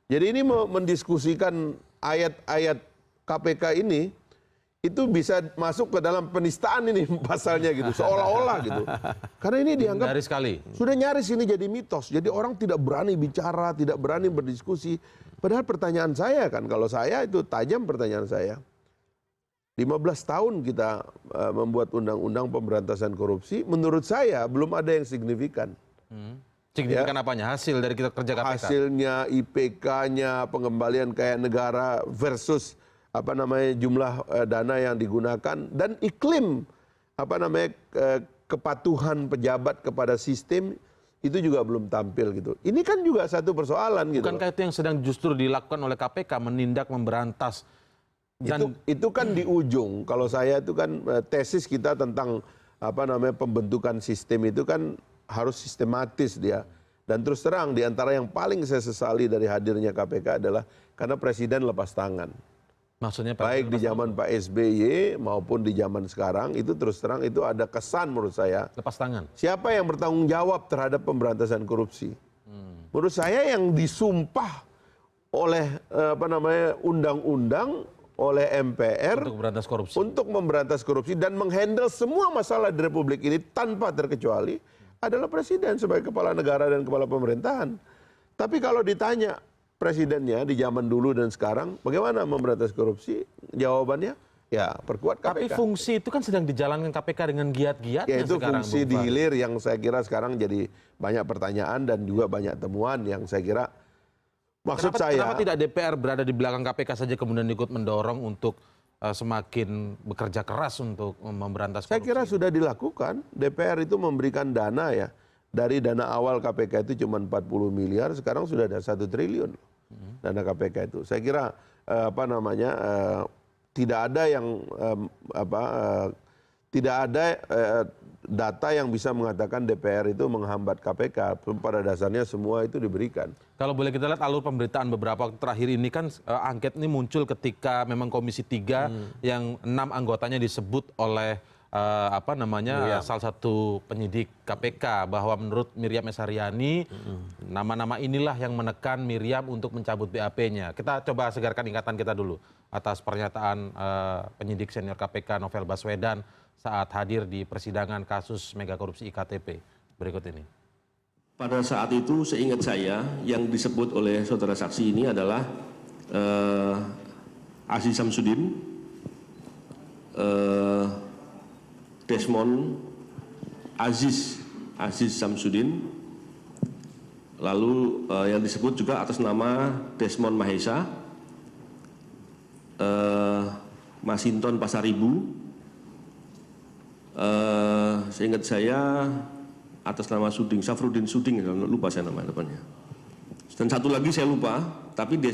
Jadi ini mendiskusikan ayat-ayat KPK ini, itu bisa masuk ke dalam penistaan ini pasalnya gitu, seolah-olah gitu. Karena ini dianggap nyaris sekali. Sudah nyaris ini jadi mitos. Jadi orang tidak berani bicara, tidak berani berdiskusi. Padahal pertanyaan saya kan, kalau saya itu tajam pertanyaan saya. 15 tahun kita membuat undang-undang pemberantasan korupsi, menurut saya belum ada yang signifikan. Signifikan apanya? Hasil dari kita kerja KPK? Hasilnya, IPK-nya, pengembalian kayak negara versus jumlah dana yang digunakan dan iklim kepatuhan pejabat kepada sistem itu juga belum tampil gitu. Ini kan juga satu persoalan gitu. Bukankah itu yang sedang justru dilakukan oleh KPK, menindak, memberantas? Dan itu kan di ujung. Kalau saya itu kan tesis kita tentang pembentukan sistem itu kan harus sistematis dia. Dan terus terang diantara yang paling saya sesali dari hadirnya KPK adalah karena Presiden lepas tangan. Maksudnya Pak, baik di zaman Pak SBY maupun di zaman sekarang, itu terus terang itu ada kesan menurut saya. lepas tangan. Siapa yang bertanggung jawab terhadap pemberantasan korupsi? Menurut saya yang disumpah oleh undang-undang, oleh MPR Untuk berantas korupsi. untuk memberantas korupsi dan menghandle semua masalah di Republik ini tanpa terkecuali adalah presiden sebagai kepala negara dan kepala pemerintahan. Tapi kalau ditanya presidennya di zaman dulu dan sekarang bagaimana memberantas korupsi, jawabannya ya perkuat Tapi KPK. fungsi itu kan sedang dijalankan KPK dengan giat-giatnya Ya itu sekarang. fungsi Bung di Fahri. hilir yang saya kira sekarang jadi banyak pertanyaan dan juga banyak temuan yang saya kira maksud Kenapa saya tidak DPR berada di belakang KPK saja kemudian ikut mendorong untuk semakin bekerja keras untuk memberantas korupsi? saya kira sudah dilakukan. DPR itu memberikan dana ya. Dari dana awal KPK itu cuma 40 miliar, sekarang sudah ada 1 triliun dana KPK itu. Saya kira tidak ada yang tidak ada data yang bisa mengatakan DPR itu menghambat KPK. Pada dasarnya semua itu diberikan. Kalau boleh kita lihat alur pemberitaan beberapa waktu terakhir ini kan angket ini muncul ketika memang Komisi 3 yang 6 anggotanya disebut oleh salah satu penyidik KPK bahwa menurut Miriam S. Haryani nama-nama inilah yang menekan Miriam untuk mencabut BAP-nya. Kita coba segarkan ingatan kita dulu atas pernyataan penyidik senior KPK Novel Baswedan saat hadir di persidangan kasus mega korupsi IKTP. Berikut ini. Pada saat itu seingat saya yang disebut oleh saudara saksi ini adalah Aziz Samsudin, Desmond Aziz Samsudin, lalu yang disebut juga atas nama Desmond Mahesa, Masinton Pasaribu, seingat saya atas nama Safrudin Suding, lupa saya nama depannya. Dan satu lagi saya lupa, tapi dia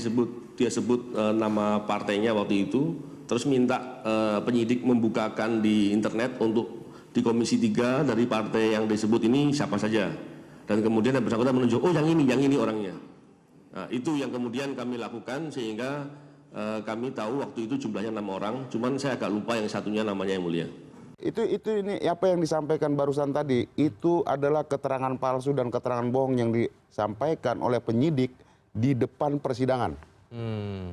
sebut nama partainya waktu itu. Terus minta penyidik membukakan di internet untuk di Komisi 3 dari partai yang disebut ini siapa saja. Dan kemudian yang bersangkutan menunjuk, oh yang ini orangnya. Nah, itu yang kemudian kami lakukan sehingga kami tahu waktu itu jumlahnya 6 orang. Cuman saya agak lupa yang satunya namanya yang mulia. Itu ini apa yang disampaikan barusan tadi, itu adalah keterangan palsu dan keterangan bohong yang disampaikan oleh penyidik di depan persidangan.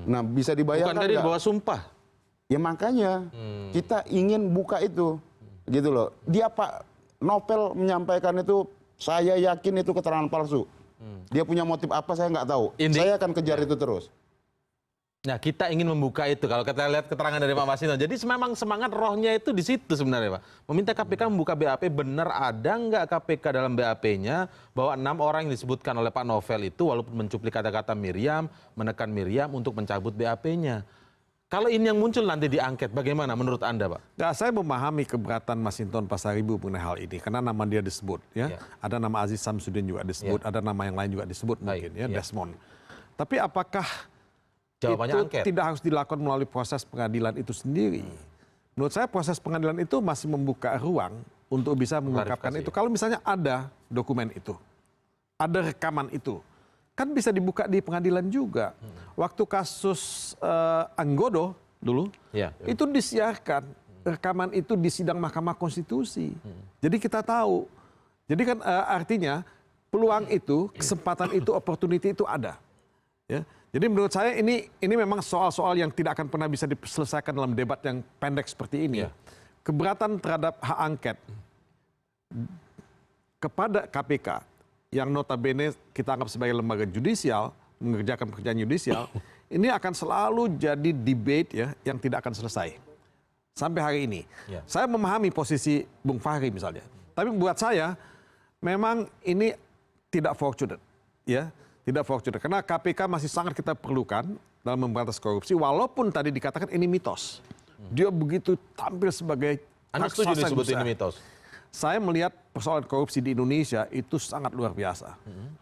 Nah, bisa dibayangkan Bukan dari bawah sumpah. Ya makanya kita ingin buka itu, gitu loh. Dia Pak Novel menyampaikan itu, saya yakin itu keterangan palsu. Dia punya motif apa saya nggak tahu. Saya akan kejar itu terus. Nah, kita ingin membuka itu. Kalau kita lihat keterangan dari Pak Masinton, jadi memang semangat rohnya itu di situ sebenarnya, Pak. Meminta KPK membuka BAP, benar ada nggak KPK dalam BAP-nya bahwa 6 orang yang disebutkan oleh Pak Novel itu walaupun mencuplik kata-kata Miriam, menekan Miriam untuk mencabut BAP-nya. Kalau ini yang muncul nanti di angket, bagaimana menurut Anda, Pak? Nah, saya memahami keberatan Masinton Pasaribu mengenai hal ini karena nama dia disebut, ya. Ada nama Aziz Samsudin juga disebut, ada nama yang lain juga disebut mungkin, ya, Desmond. Tapi apakah Jawabannya itu angket. tidak harus dilakukan melalui proses pengadilan itu sendiri? Menurut saya proses pengadilan itu masih membuka ruang untuk bisa mengungkapkan itu. Kalau misalnya ada dokumen itu, ada rekaman itu, kan bisa dibuka di pengadilan juga. Waktu kasus Anggodo dulu, itu disiarkan rekaman itu di sidang Mahkamah Konstitusi. Jadi kita tahu. Jadi kan artinya peluang itu, kesempatan itu, opportunity itu ada. Ya. Jadi menurut saya ini memang soal-soal yang tidak akan pernah bisa diselesaikan dalam debat yang pendek seperti ini. Keberatan terhadap hak angket kepada KPK yang notabene kita anggap sebagai lembaga judisial, mengerjakan pekerjaan judisial, ini akan selalu jadi debate ya yang tidak akan selesai. Sampai hari ini. Saya memahami posisi Bung Fahri misalnya. Tapi buat saya memang ini tidak fortunate. Ya, tidak fortunate. Karena KPK masih sangat kita perlukan dalam memberantas korupsi, walaupun tadi dikatakan ini mitos. Dia begitu tampil sebagai Anda setuju disebut ini mitos? Saya melihat persoalan korupsi di Indonesia itu sangat luar biasa.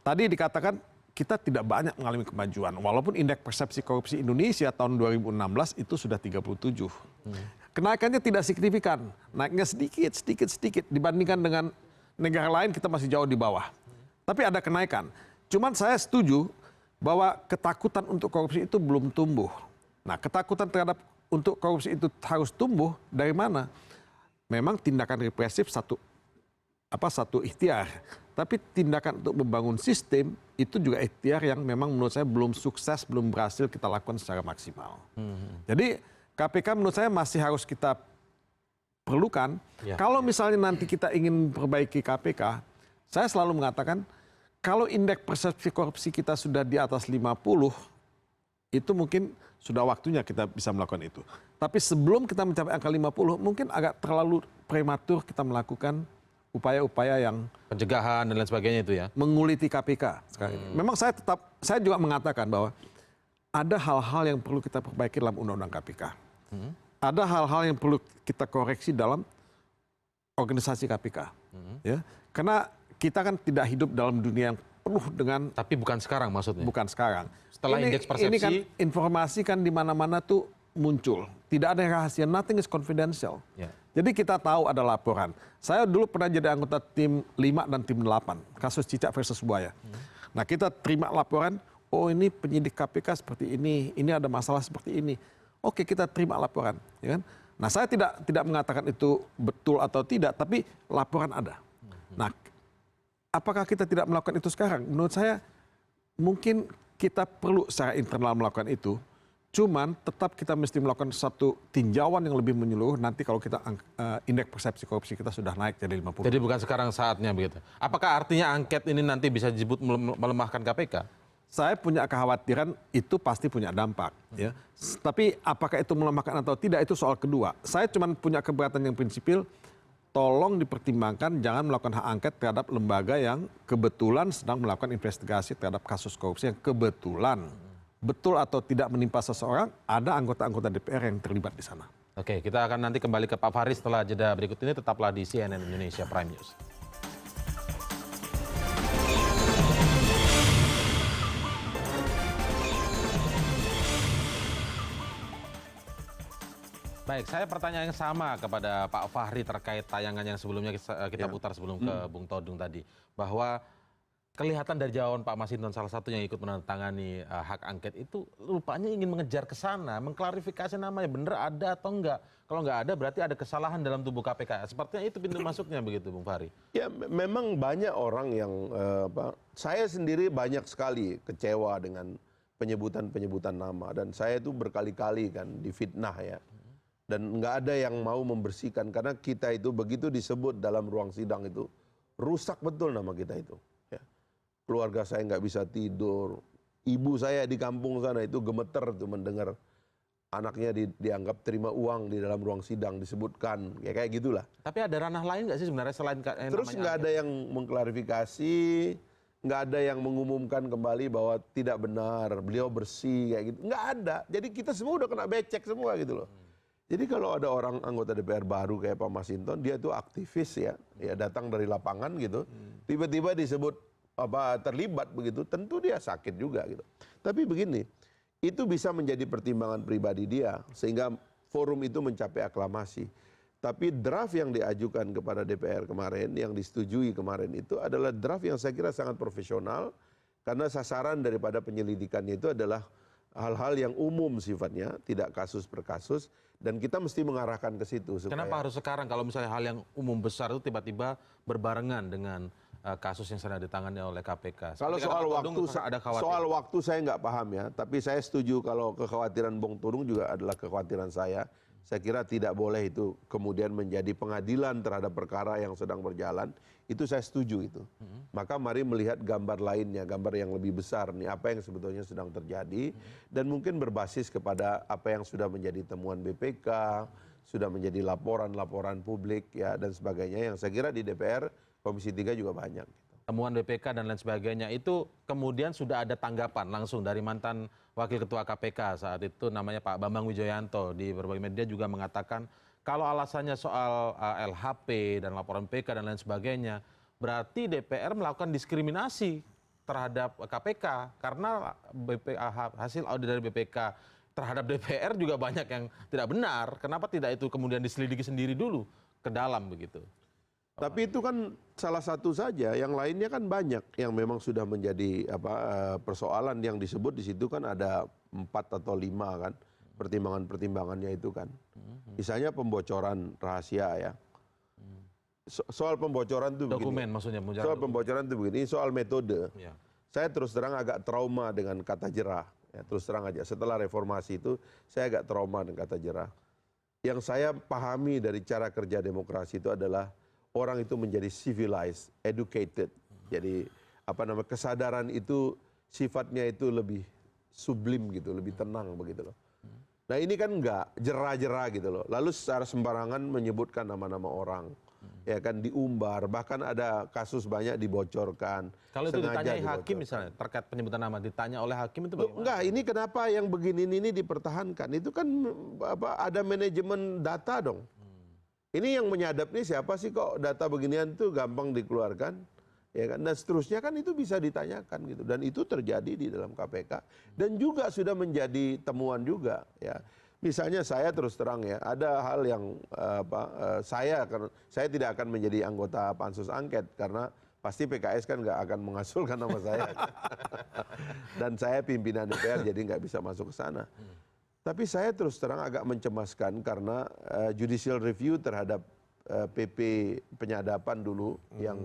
Tadi dikatakan kita tidak banyak mengalami kemajuan. Walaupun indeks persepsi korupsi Indonesia tahun 2016 itu sudah 37. Kenaikannya tidak signifikan. Naiknya sedikit. Dibandingkan dengan negara lain kita masih jauh di bawah. Tapi ada kenaikan. Cuman saya setuju bahwa ketakutan untuk korupsi itu belum tumbuh. Nah, ketakutan terhadap untuk korupsi itu harus tumbuh dari mana? Memang tindakan represif satu ikhtiar, tapi tindakan untuk membangun sistem itu juga ikhtiar yang memang menurut saya belum sukses, belum berhasil kita lakukan secara maksimal. Jadi KPK menurut saya masih harus kita perlukan. Kalau misalnya nanti kita ingin memperbaiki KPK, saya selalu mengatakan kalau indeks persepsi korupsi kita sudah di atas 50, itu mungkin sudah waktunya kita bisa melakukan itu. Tapi sebelum kita mencapai angka 50, mungkin agak terlalu prematur kita melakukan upaya-upaya yang pencegahan dan lain sebagainya itu ya. Menguliti KPK sekarang ini. Memang saya juga mengatakan bahwa ada hal-hal yang perlu kita perbaiki dalam undang-undang KPK. Ada hal-hal yang perlu kita koreksi dalam organisasi KPK. Ya. Karena kita kan tidak hidup dalam dunia yang penuh dengan... Tapi bukan sekarang maksudnya? Bukan sekarang. Setelah indeks persepsi... Ini kan informasi kan di mana-mana tuh muncul. Tidak ada yang rahasia, nothing is confidential. Jadi kita tahu ada laporan. Saya dulu pernah jadi anggota tim 5 dan tim 8, kasus Cicak versus Buaya. Nah kita terima laporan, oh ini penyidik KPK seperti ini ada masalah seperti ini. Oke kita terima laporan. Ya kan? Nah saya tidak mengatakan itu betul atau tidak, tapi laporan ada. Nah apakah kita tidak melakukan itu sekarang? Menurut saya mungkin kita perlu secara internal melakukan itu. Cuman tetap kita mesti melakukan satu tinjauan yang lebih menyeluruh nanti kalau kita indeks persepsi korupsi kita sudah naik jadi 50. Jadi bukan sekarang saatnya begitu. Apakah artinya angket ini nanti bisa disebut melemahkan KPK? Saya punya kekhawatiran itu pasti punya dampak. Ya. Tapi apakah itu melemahkan atau tidak itu soal kedua. Saya cuma punya keberatan yang prinsipil, tolong dipertimbangkan jangan melakukan hak angket terhadap lembaga yang kebetulan sedang melakukan investigasi terhadap kasus korupsi yang kebetulan. Betul atau tidak menimpa seseorang, ada anggota-anggota DPR yang terlibat di sana. Oke, kita akan nanti kembali ke Pak Fahri setelah jeda berikut ini. Tetaplah di CNN Indonesia Prime News. Baik, saya pertanyaan yang sama kepada Pak Fahri terkait tayangan yang sebelumnya kita putar sebelum ke Bung Todung tadi. Bahwa kelihatan dari jawaban Pak Masinton salah satu yang ikut menandatangani hak angket itu rupanya ingin mengejar ke sana, mengklarifikasi namanya benar ada atau enggak. Kalau enggak ada berarti ada kesalahan dalam tubuh KPK. Sepertinya itu pintu masuknya begitu Bung Fahri. Ya memang banyak orang yang saya sendiri banyak sekali kecewa dengan penyebutan nama dan saya itu berkali-kali kan difitnah ya. Dan nggak ada yang mau membersihkan karena kita itu begitu disebut dalam ruang sidang itu rusak betul nama kita itu. Keluarga saya nggak bisa tidur. Ibu saya di kampung sana itu gemeter tuh mendengar anaknya dianggap terima uang di dalam ruang sidang disebutkan. Ya kayak gitulah. Tapi ada ranah lain nggak sih sebenarnya selain terus nggak ada yang mengklarifikasi, nggak ada yang mengumumkan kembali bahwa tidak benar, beliau bersih kayak gitu. Nggak ada. Jadi kita semua udah kena becek semua gitu loh. Jadi kalau ada orang anggota DPR baru kayak Pak Masinton, dia itu aktivis ya datang dari lapangan gitu. Tiba-tiba disebut terlibat begitu, tentu dia sakit juga gitu. Tapi begini, itu bisa menjadi pertimbangan pribadi dia sehingga forum itu mencapai aklamasi. Tapi draft yang diajukan kepada DPR kemarin, yang disetujui kemarin itu adalah draft yang saya kira sangat profesional karena sasaran daripada penyelidikannya itu adalah hal-hal yang umum sifatnya, tidak kasus per kasus, dan kita mesti mengarahkan ke situ. Kenapa harus sekarang kalau misalnya hal yang umum besar itu tiba-tiba berbarengan dengan kasus yang sedang ditangani oleh KPK. Kalau soal waktu saya nggak paham ya, tapi saya setuju kalau kekhawatiran Bung Todung juga adalah kekhawatiran saya. Saya kira tidak boleh itu kemudian menjadi pengadilan terhadap perkara yang sedang berjalan. Itu saya setuju itu. Maka mari melihat gambar lainnya, gambar yang lebih besar nih, apa yang sebetulnya sedang terjadi dan mungkin berbasis kepada apa yang sudah menjadi temuan BPK, sudah menjadi laporan-laporan publik ya dan sebagainya yang saya kira di DPR Komisi 3 juga banyak. Temuan BPK dan lain sebagainya itu kemudian sudah ada tanggapan langsung dari mantan Wakil Ketua KPK saat itu namanya Pak Bambang Wijoyanto di berbagai media juga mengatakan kalau alasannya soal LHP dan laporan BPK dan lain sebagainya berarti DPR melakukan diskriminasi terhadap KPK karena hasil audit dari BPK terhadap DPR juga banyak yang tidak benar. Kenapa tidak itu kemudian diselidiki sendiri dulu ke dalam begitu? Tapi itu kan salah satu saja, yang lainnya kan banyak yang memang sudah menjadi persoalan yang disebut di situ kan ada 4 atau 5 kan. pertimbangan-pertimbangannya itu kan. Misalnya pembocoran rahasia ya. Soal pembocoran itu Dokumen begini. maksudnya. Soal pembocoran itu begini, soal metode. Ya. Saya terus terang agak trauma dengan kata jerah. Ya, terus terang aja, setelah reformasi itu saya agak trauma dengan kata jerah. Yang saya pahami dari cara kerja demokrasi itu adalah orang itu menjadi civilized, educated. Jadi kesadaran itu sifatnya itu lebih sublim gitu, lebih tenang begitu loh. Nah ini kan enggak, jerah-jerah gitu loh. Lalu secara sembarangan menyebutkan nama-nama orang. Ya kan diumbar, bahkan ada kasus banyak dibocorkan. Kalau itu ditanyai hakim misalnya, terkait penyebutan nama, ditanya oleh hakim itu bagaimana? Enggak, ini kenapa yang begini ini dipertahankan? Itu kan ada manajemen data dong. Ini yang menyadap nih siapa sih kok data beginian tuh gampang dikeluarkan? Ya kan, dan seterusnya kan itu bisa ditanyakan gitu. Dan itu terjadi di dalam KPK. Dan juga sudah menjadi temuan juga ya. Misalnya saya terus terang ya, ada hal yang saya tidak akan menjadi anggota pansus angket karena pasti PKS kan nggak akan mengasulkan nama saya. Dan saya pimpinan DPR jadi nggak bisa masuk ke sana. Tapi saya terus terang agak mencemaskan karena judicial review terhadap PP penyadapan dulu yang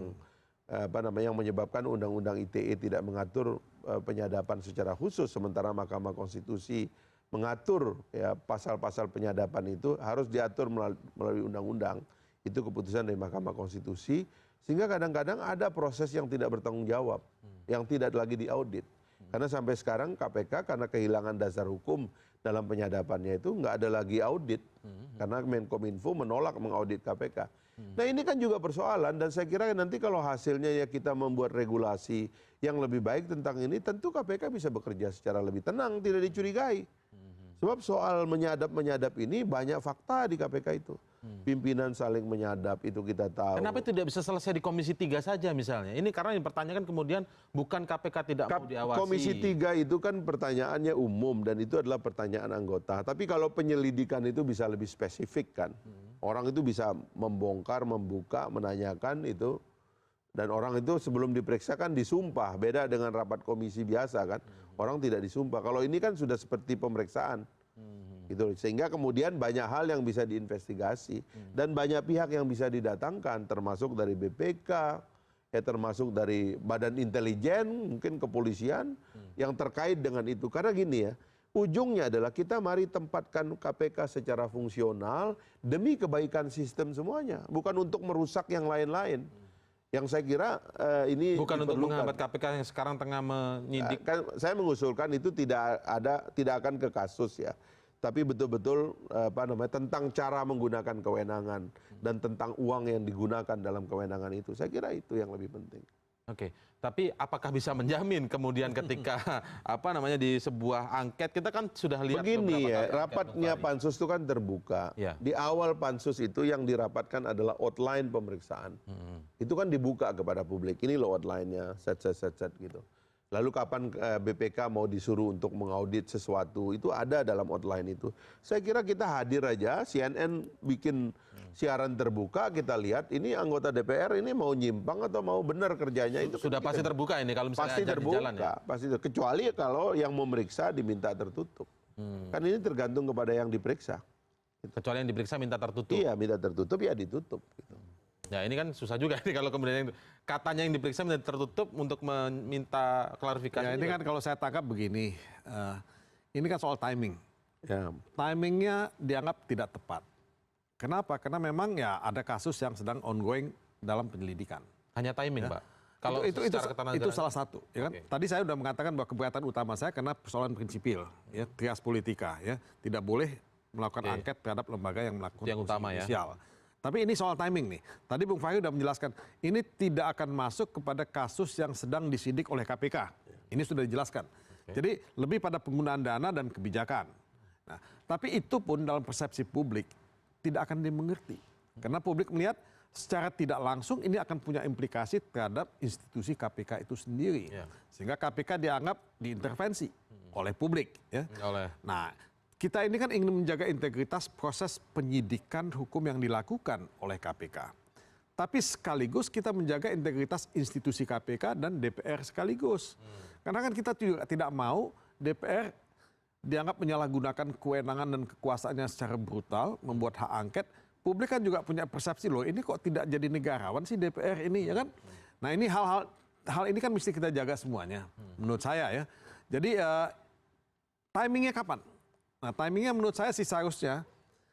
yang menyebabkan undang-undang ITE tidak mengatur penyadapan secara khusus, sementara Mahkamah Konstitusi mengatur ya pasal-pasal penyadapan itu harus diatur melalui undang-undang. Itu keputusan dari Mahkamah Konstitusi, sehingga kadang-kadang ada proses yang tidak bertanggung jawab, yang tidak lagi diaudit. Karena sampai sekarang KPK karena kehilangan dasar hukum dalam penyadapannya itu nggak ada lagi audit, karena Menkominfo menolak mengaudit KPK. Nah ini kan juga persoalan, dan saya kira nanti kalau hasilnya ya kita membuat regulasi yang lebih baik tentang ini, tentu KPK bisa bekerja secara lebih tenang, tidak dicurigai. Sebab soal menyadap ini banyak fakta di KPK itu. Pimpinan saling menyadap itu kita tahu. Kenapa tidak bisa selesai di Komisi 3 saja misalnya? Ini karena yang dipertanyakan kemudian bukan KPK tidak mau diawasi. Komisi 3 itu kan pertanyaannya umum dan itu adalah pertanyaan anggota. Tapi kalau penyelidikan itu bisa lebih spesifik kan. Orang itu bisa membongkar, membuka, menanyakan itu. Dan orang itu sebelum diperiksa kan disumpah. Beda dengan rapat komisi biasa kan. Orang tidak disumpah. Kalau ini kan sudah seperti pemeriksaan. Gitu. Sehingga kemudian banyak hal yang bisa diinvestigasi. Dan banyak pihak yang bisa didatangkan. Termasuk dari BPK, ya termasuk dari Badan Intelijen, mungkin kepolisian. Yang terkait dengan itu. Karena gini ya. Ujungnya adalah kita mari tempatkan KPK secara fungsional. Demi kebaikan sistem semuanya. Bukan untuk merusak yang lain-lain. Yang saya kira ini bukan untuk menghambat KPK yang sekarang tengah menyidik. Saya mengusulkan itu tidak akan ke kasus ya, tapi betul-betul tentang cara menggunakan kewenangan dan tentang uang yang digunakan dalam kewenangan itu. Saya kira itu yang lebih penting. Oke, tapi apakah bisa menjamin kemudian ketika di sebuah angket kita kan sudah lihat begini ya, rapatnya pansus itu kan terbuka. Ya. Di awal pansus itu yang dirapatkan adalah outline pemeriksaan. Itu kan dibuka kepada publik. Ini loh outline-nya, set gitu. Lalu kapan BPK mau disuruh untuk mengaudit sesuatu, itu ada dalam outline itu. Saya kira kita hadir aja, CNN bikin siaran terbuka, kita lihat ini anggota DPR ini mau nyimpang atau mau benar kerjanya. Itu sudah pasti terbuka ini kalau misalnya pasti terbuka, di jalan ya? Pasti terbuka. Kecuali kalau yang memeriksa diminta tertutup. Kan ini tergantung kepada yang diperiksa. Kecuali yang diperiksa minta tertutup? Iya, minta tertutup ya ditutup. Gitu. Ya ini kan susah juga nih kalau kemudian katanya yang diperiksa minta tertutup untuk meminta klarifikasi. Ya ini kan kalau saya tangkap begini, ini kan soal timing. Ya. Timingnya dianggap tidak tepat. Kenapa? Karena memang ya ada kasus yang sedang ongoing dalam penyelidikan. Hanya timing, Pak? Kalau itu salah satu. Ya kan? Okay. Tadi saya sudah mengatakan bahwa keberatan utama saya karena persoalan prinsipil, ya, trias politika, ya, tidak boleh melakukan angket terhadap lembaga yang melakukan yang utama ya. Tapi ini soal timing nih. Tadi Bung Fahri sudah menjelaskan, ini tidak akan masuk kepada kasus yang sedang disidik oleh KPK. Ini sudah dijelaskan. Jadi lebih pada penggunaan dana dan kebijakan. Nah, tapi itu pun dalam persepsi publik tidak akan dimengerti. Karena publik melihat secara tidak langsung ini akan punya implikasi terhadap institusi KPK itu sendiri. Sehingga KPK dianggap diintervensi oleh publik. Ya. Nah, kita ini kan ingin menjaga integritas proses penyidikan hukum yang dilakukan oleh KPK. Tapi sekaligus kita menjaga integritas institusi KPK dan DPR sekaligus. Karena kan kita juga tidak mau DPR dianggap menyalahgunakan kewenangan dan kekuasaannya secara brutal, membuat hak angket. Publik kan juga punya persepsi loh, ini kok tidak jadi negarawan sih DPR ini, ya kan? Nah ini hal ini kan mesti kita jaga semuanya, menurut saya ya. Jadi timingnya kapan? Nah timingnya menurut saya sih seharusnya,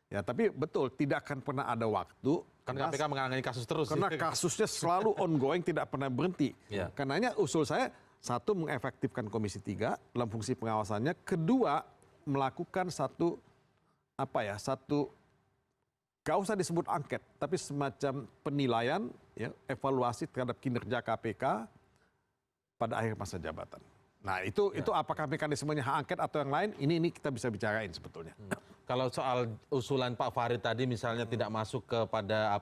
ya tapi betul tidak akan pernah ada waktu. Karena KPK menangani kasus terus. Karena kasusnya selalu ongoing, tidak pernah berhenti. Ya. Karenanya usul saya, satu, mengefektifkan Komisi 3 dalam fungsi pengawasannya. Kedua, melakukan satu gak usah disebut angket, tapi semacam penilaian, ya, evaluasi terhadap kinerja KPK pada akhir masa jabatan. Nah itu apakah mekanismenya hak angket atau yang lain, ini kita bisa bicarain sebetulnya. Kalau soal usulan Pak Farid tadi misalnya tidak masuk kepada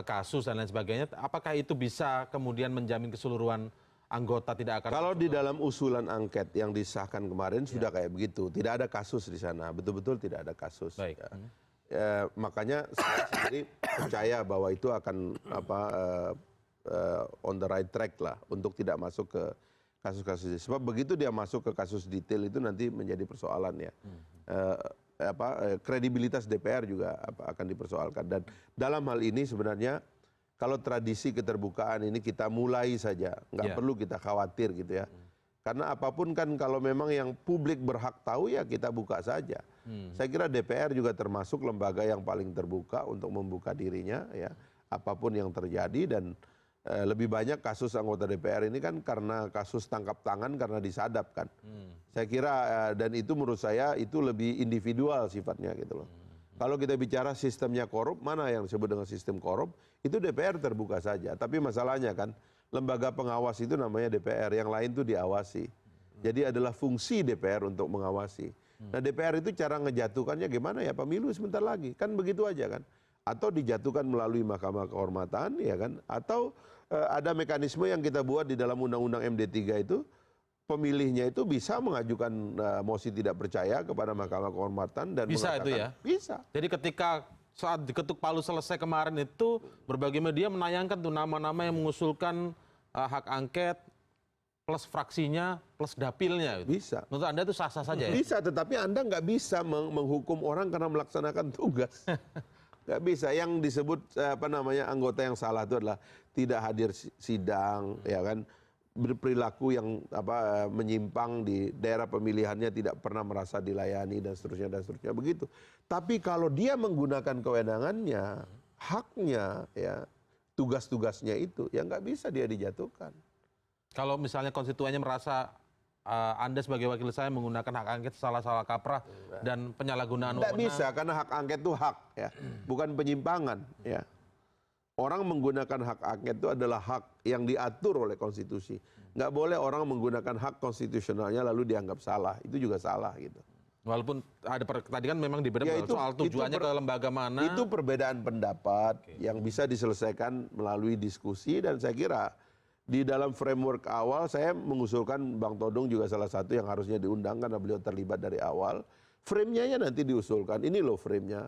kasus dan lain sebagainya, apakah itu bisa kemudian menjamin keseluruhan anggota tidak akan... Kalau di dalam usulan angket yang disahkan kemarin sudah kayak begitu, tidak ada kasus di sana, betul-betul tidak ada kasus. Baik. Makanya saya sendiri percaya bahwa itu akan on the right track lah untuk tidak masuk ke kasus-kasus ini. Sebab begitu dia masuk ke kasus detail itu nanti menjadi persoalan ya. Kredibilitas DPR juga akan dipersoalkan. Dan dalam hal ini sebenarnya kalau tradisi keterbukaan ini kita mulai saja, nggak perlu kita khawatir gitu ya. Karena apapun kan kalau memang yang publik berhak tahu ya kita buka saja. Saya kira DPR juga termasuk lembaga yang paling terbuka untuk membuka dirinya ya. Apapun yang terjadi dan lebih banyak kasus anggota DPR ini kan karena kasus tangkap tangan karena disadap kan. Saya kira dan itu menurut saya itu lebih individual sifatnya gitu loh. Kalau kita bicara sistemnya korup, mana yang disebut dengan sistem korup, itu DPR terbuka saja. Tapi masalahnya kan lembaga pengawas itu namanya DPR, yang lain itu diawasi. Jadi adalah fungsi DPR untuk mengawasi. Nah DPR itu cara ngejatuhkannya gimana ya, pemilu sebentar lagi, kan begitu aja kan. Atau dijatuhkan melalui Mahkamah Kehormatan ya kan, atau ada mekanisme yang kita buat di dalam Undang-Undang MD3 itu, pemilihnya itu bisa mengajukan mosi tidak percaya kepada Mahkamah Kehormatan dan bisa mengatakan, itu ya? Bisa. Jadi ketika saat diketuk palu selesai kemarin itu, berbagai media menayangkan tuh nama-nama yang mengusulkan hak angket plus fraksinya plus dapilnya. Gitu. Bisa. Menurut Anda itu sah-sah saja ya? Bisa, tetapi Anda nggak bisa menghukum orang karena melaksanakan tugas. Nggak bisa. Yang disebut anggota yang salah itu adalah tidak hadir sidang, ya kan, berperilaku yang menyimpang di daerah pemilihannya, tidak pernah merasa dilayani dan seterusnya begitu. Tapi kalau dia menggunakan kewenangannya, haknya, ya tugas-tugasnya itu, ya nggak bisa dia dijatuhkan. Kalau misalnya konstituennya merasa Anda sebagai wakil saya menggunakan hak angket salah-salah kaprah dan penyalahgunaan wewenang. Tidak bisa, karena hak angket itu hak, ya, bukan penyimpangan, ya. Orang menggunakan hak angket itu adalah hak yang diatur oleh konstitusi. Nggak boleh orang menggunakan hak konstitusionalnya lalu dianggap salah. Itu juga salah gitu. Walaupun ada tadi kan memang dibedakan soal tujuannya ke lembaga mana. Itu perbedaan pendapat yang bisa diselesaikan melalui diskusi, dan saya kira di dalam framework awal saya mengusulkan Bang Todung juga salah satu yang harusnya diundang karena beliau terlibat dari awal. Frame-nya nanti diusulkan. Ini loh frame-nya.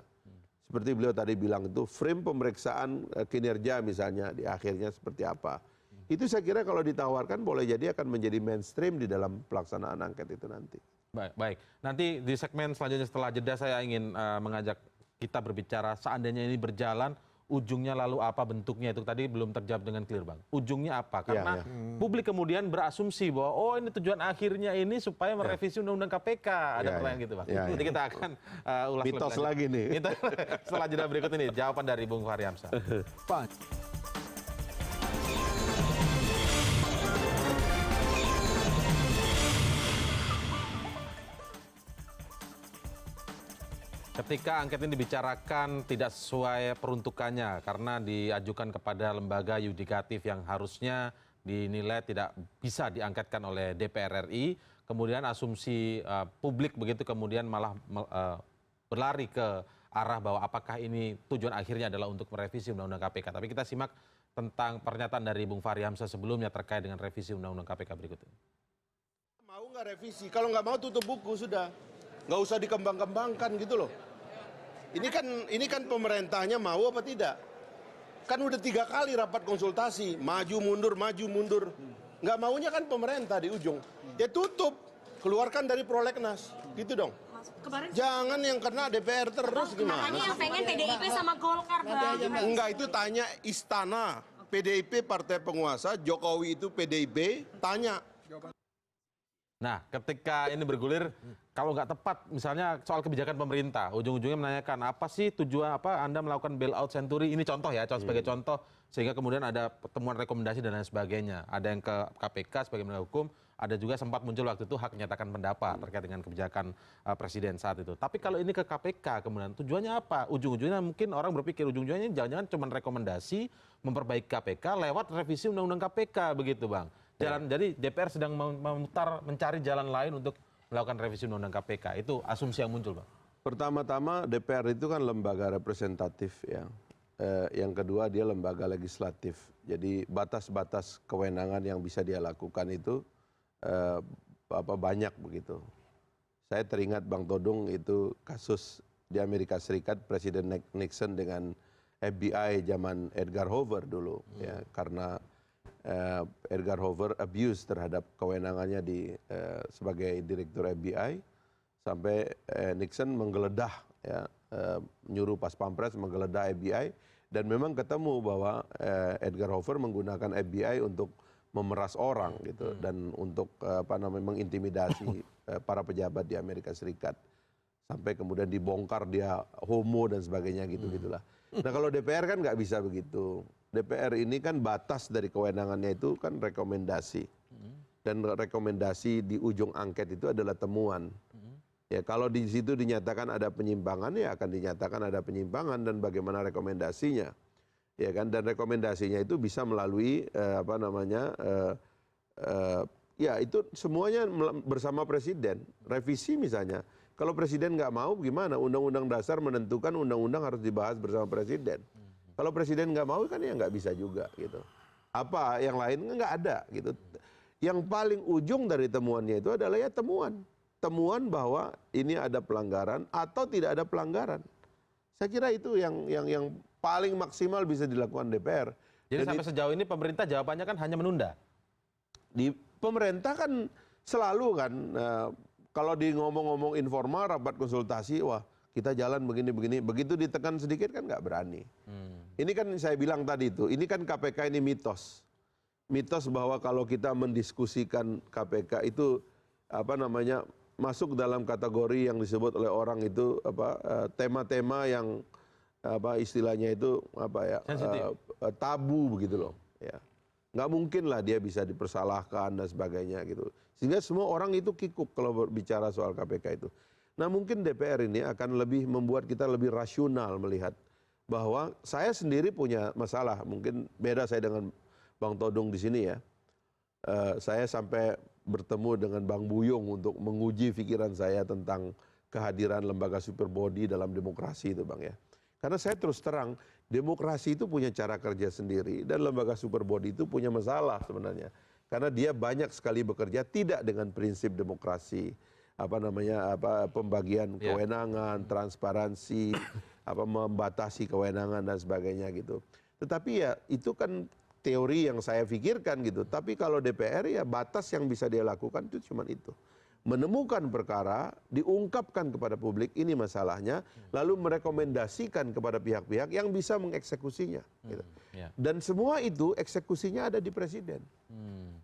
Seperti beliau tadi bilang itu, frame pemeriksaan kinerja misalnya di akhirnya seperti apa. Itu saya kira kalau ditawarkan boleh jadi akan menjadi mainstream di dalam pelaksanaan angket itu nanti. Baik. Nanti di segmen selanjutnya setelah jeda saya ingin mengajak kita berbicara seandainya ini berjalan, ujungnya lalu apa bentuknya, itu tadi belum terjawab dengan clear Bang. Ujungnya apa? Karena publik kemudian berasumsi bahwa ini tujuan akhirnya ini supaya merevisi Undang-Undang KPK. Ada pertanyaan gitu Bang. Nanti kita akan ulas lebih mitos lagi nih. Setelah jeda berikut ini, jawaban dari Bung Fahri Hamzah. Ketika angket ini dibicarakan tidak sesuai peruntukannya karena diajukan kepada lembaga yudikatif yang harusnya dinilai tidak bisa diangketkan oleh DPR RI, kemudian asumsi publik begitu kemudian malah berlari ke arah bahwa apakah ini tujuan akhirnya adalah untuk merevisi Undang-Undang KPK. Tapi kita simak tentang pernyataan dari Bung Fahri Hamzah sebelumnya terkait dengan revisi Undang-Undang KPK berikut ini. Mau nggak revisi? Kalau nggak mau tutup buku sudah. Nggak usah dikembang-kembangkan gitu loh. Ini kan pemerintahnya mau apa tidak? Kan udah 3 kali rapat konsultasi, maju mundur. Nggak maunya kan pemerintah di ujung. Ya tutup. keluarkan dari prolegnas, gitu dong. Kemarin Jangan yang kena DPR terus gimana? katanya yang pengen PDIP sama Golkar, Bang. Enggak, itu tanya istana. PDIP partai penguasa, Jokowi itu PDIP, tanya. Nah, ketika ini bergulir, kalau nggak tepat, misalnya soal kebijakan pemerintah, ujung-ujungnya menanyakan apa sih tujuan apa Anda melakukan bailout Senturi? Ini contoh ya, sebagai contoh, sehingga kemudian ada pertemuan rekomendasi dan lain sebagainya. Ada yang ke KPK sebagai penegak hukum, ada juga sempat muncul waktu itu hak menyatakan pendapat terkait dengan kebijakan presiden saat itu. Tapi kalau ini ke KPK, kemudian tujuannya apa? Ujung-ujungnya mungkin orang berpikir ujung-ujungnya jangan-jangan cuma rekomendasi memperbaiki KPK lewat revisi Undang-Undang KPK begitu, Bang. Jadi DPR sedang mencari jalan lain untuk melakukan revisi Undang-Undang KPK. Itu asumsi yang muncul, Bang. Pertama-tama DPR itu kan lembaga representatif ya. Yang kedua dia lembaga legislatif. Jadi batas-batas kewenangan yang bisa dia lakukan itu banyak begitu. Saya teringat Bang Todung itu kasus di Amerika Serikat Presiden Nixon dengan FBI zaman Edgar Hoover dulu ya, karena Edgar Hoover abuse terhadap kewenangannya sebagai direktur FBI sampai Nixon menggeledah ya, nyuruh pas pampres menggeledah FBI dan memang ketemu bahwa Edgar Hoover menggunakan FBI untuk memeras orang gitu dan untuk mengintimidasi para pejabat di Amerika Serikat sampai kemudian dibongkar dia homo dan sebagainya gitulah. Nah kalau DPR kan nggak bisa begitu. DPR ini kan batas dari kewenangannya itu kan rekomendasi. Dan rekomendasi di ujung angket itu adalah temuan. Ya kalau di situ dinyatakan ada penyimpangan ya akan dinyatakan ada penyimpangan dan bagaimana rekomendasinya. Ya kan dan rekomendasinya itu bisa melalui ya itu semuanya bersama presiden. Revisi misalnya. Kalau presiden nggak mau gimana? Undang-undang dasar menentukan undang-undang harus dibahas bersama presiden. Kalau presiden nggak mau kan ya nggak bisa juga gitu. Apa yang lain nggak ada gitu. Yang paling ujung dari temuannya itu adalah ya temuan. Temuan bahwa ini ada pelanggaran atau tidak ada pelanggaran. Saya kira itu yang paling maksimal bisa dilakukan DPR. Jadi sampai sejauh ini pemerintah jawabannya kan hanya menunda. Di pemerintah kan selalu kan kalau di ngomong-ngomong informal rapat konsultasi wah kita jalan begini-begini. Begitu ditekan sedikit kan nggak berani. Ini kan saya bilang tadi itu, ini kan KPK ini mitos. Mitos bahwa kalau kita mendiskusikan KPK itu masuk dalam kategori yang disebut oleh orang itu tema-tema yang istilahnya itu tabu begitu loh. Ya. Nggak mungkin lah dia bisa dipersalahkan dan sebagainya gitu. Sehingga semua orang itu kikuk kalau berbicara soal KPK itu. Nah mungkin DPR ini akan lebih membuat kita lebih rasional melihat bahwa saya sendiri punya masalah. Mungkin beda saya dengan Bang Todung di sini ya. Saya sampai bertemu dengan Bang Buyung untuk menguji pikiran saya tentang kehadiran lembaga superbody dalam demokrasi itu Bang ya. Karena saya terus terang, demokrasi itu punya cara kerja sendiri dan lembaga superbody itu punya masalah sebenarnya. Karena dia banyak sekali bekerja tidak dengan prinsip demokrasi, pembagian kewenangan, transparansi, membatasi kewenangan dan sebagainya gitu. Tetapi ya itu kan teori yang saya pikirkan gitu. Tapi kalau DPR ya batas yang bisa dia lakukan itu cuma itu. Menemukan perkara, diungkapkan kepada publik ini masalahnya, lalu merekomendasikan kepada pihak-pihak yang bisa mengeksekusinya. Gitu. Dan semua itu eksekusinya ada di presiden.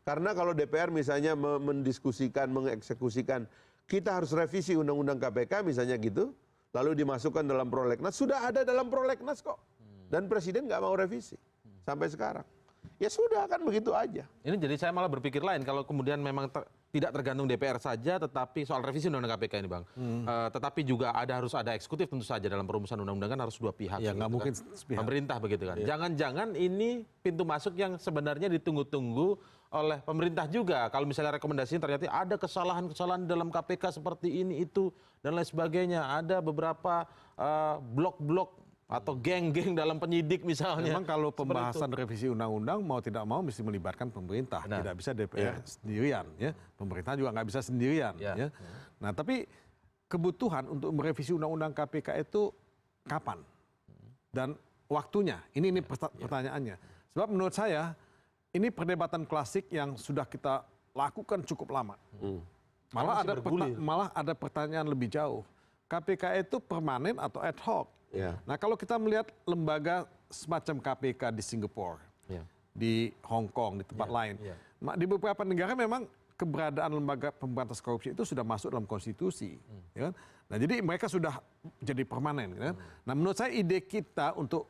Karena kalau DPR misalnya mendiskusikan, mengeksekusikan, kita harus revisi undang-undang KPK misalnya gitu, lalu dimasukkan dalam prolegnas, sudah ada dalam prolegnas kok. Dan presiden nggak mau revisi sampai sekarang. Ya sudah kan begitu aja. Ini jadi saya malah berpikir lain kalau kemudian memang tidak tergantung DPR saja, tetapi soal revisi undang-undang KPK ini Bang. Tetapi juga harus ada eksekutif tentu saja dalam perumusan undang-undang kan harus dua pihak. Ya nggak mungkin kan? Pemerintah begitu kan. Jangan-jangan ini pintu masuk yang sebenarnya ditunggu-tunggu oleh pemerintah juga. Kalau misalnya rekomendasinya ternyata ada kesalahan-kesalahan dalam KPK seperti ini itu dan lain sebagainya. Ada beberapa blok-blok atau geng-geng dalam penyidik misalnya. Memang kalau pembahasan revisi undang-undang mau tidak mau mesti melibatkan pemerintah. Tidak bisa DPR sendirian. Ya. Pemerintah juga nggak bisa sendirian. Ya. Nah tapi kebutuhan untuk merevisi undang-undang KPK itu kapan? Dan waktunya? Ini pertanyaannya. Sebab menurut saya ini perdebatan klasik yang sudah kita lakukan cukup lama. Malah ada pertanyaan lebih jauh. KPK itu permanen atau ad hoc? Ya. Nah kalau kita melihat lembaga semacam KPK di Singapura, di Hong Kong, di tempat lain, di beberapa negara memang keberadaan lembaga pemberantasan korupsi itu sudah masuk dalam konstitusi. Ya kan? Nah jadi mereka sudah jadi permanen. Ya kan? Nah menurut saya ide kita untuk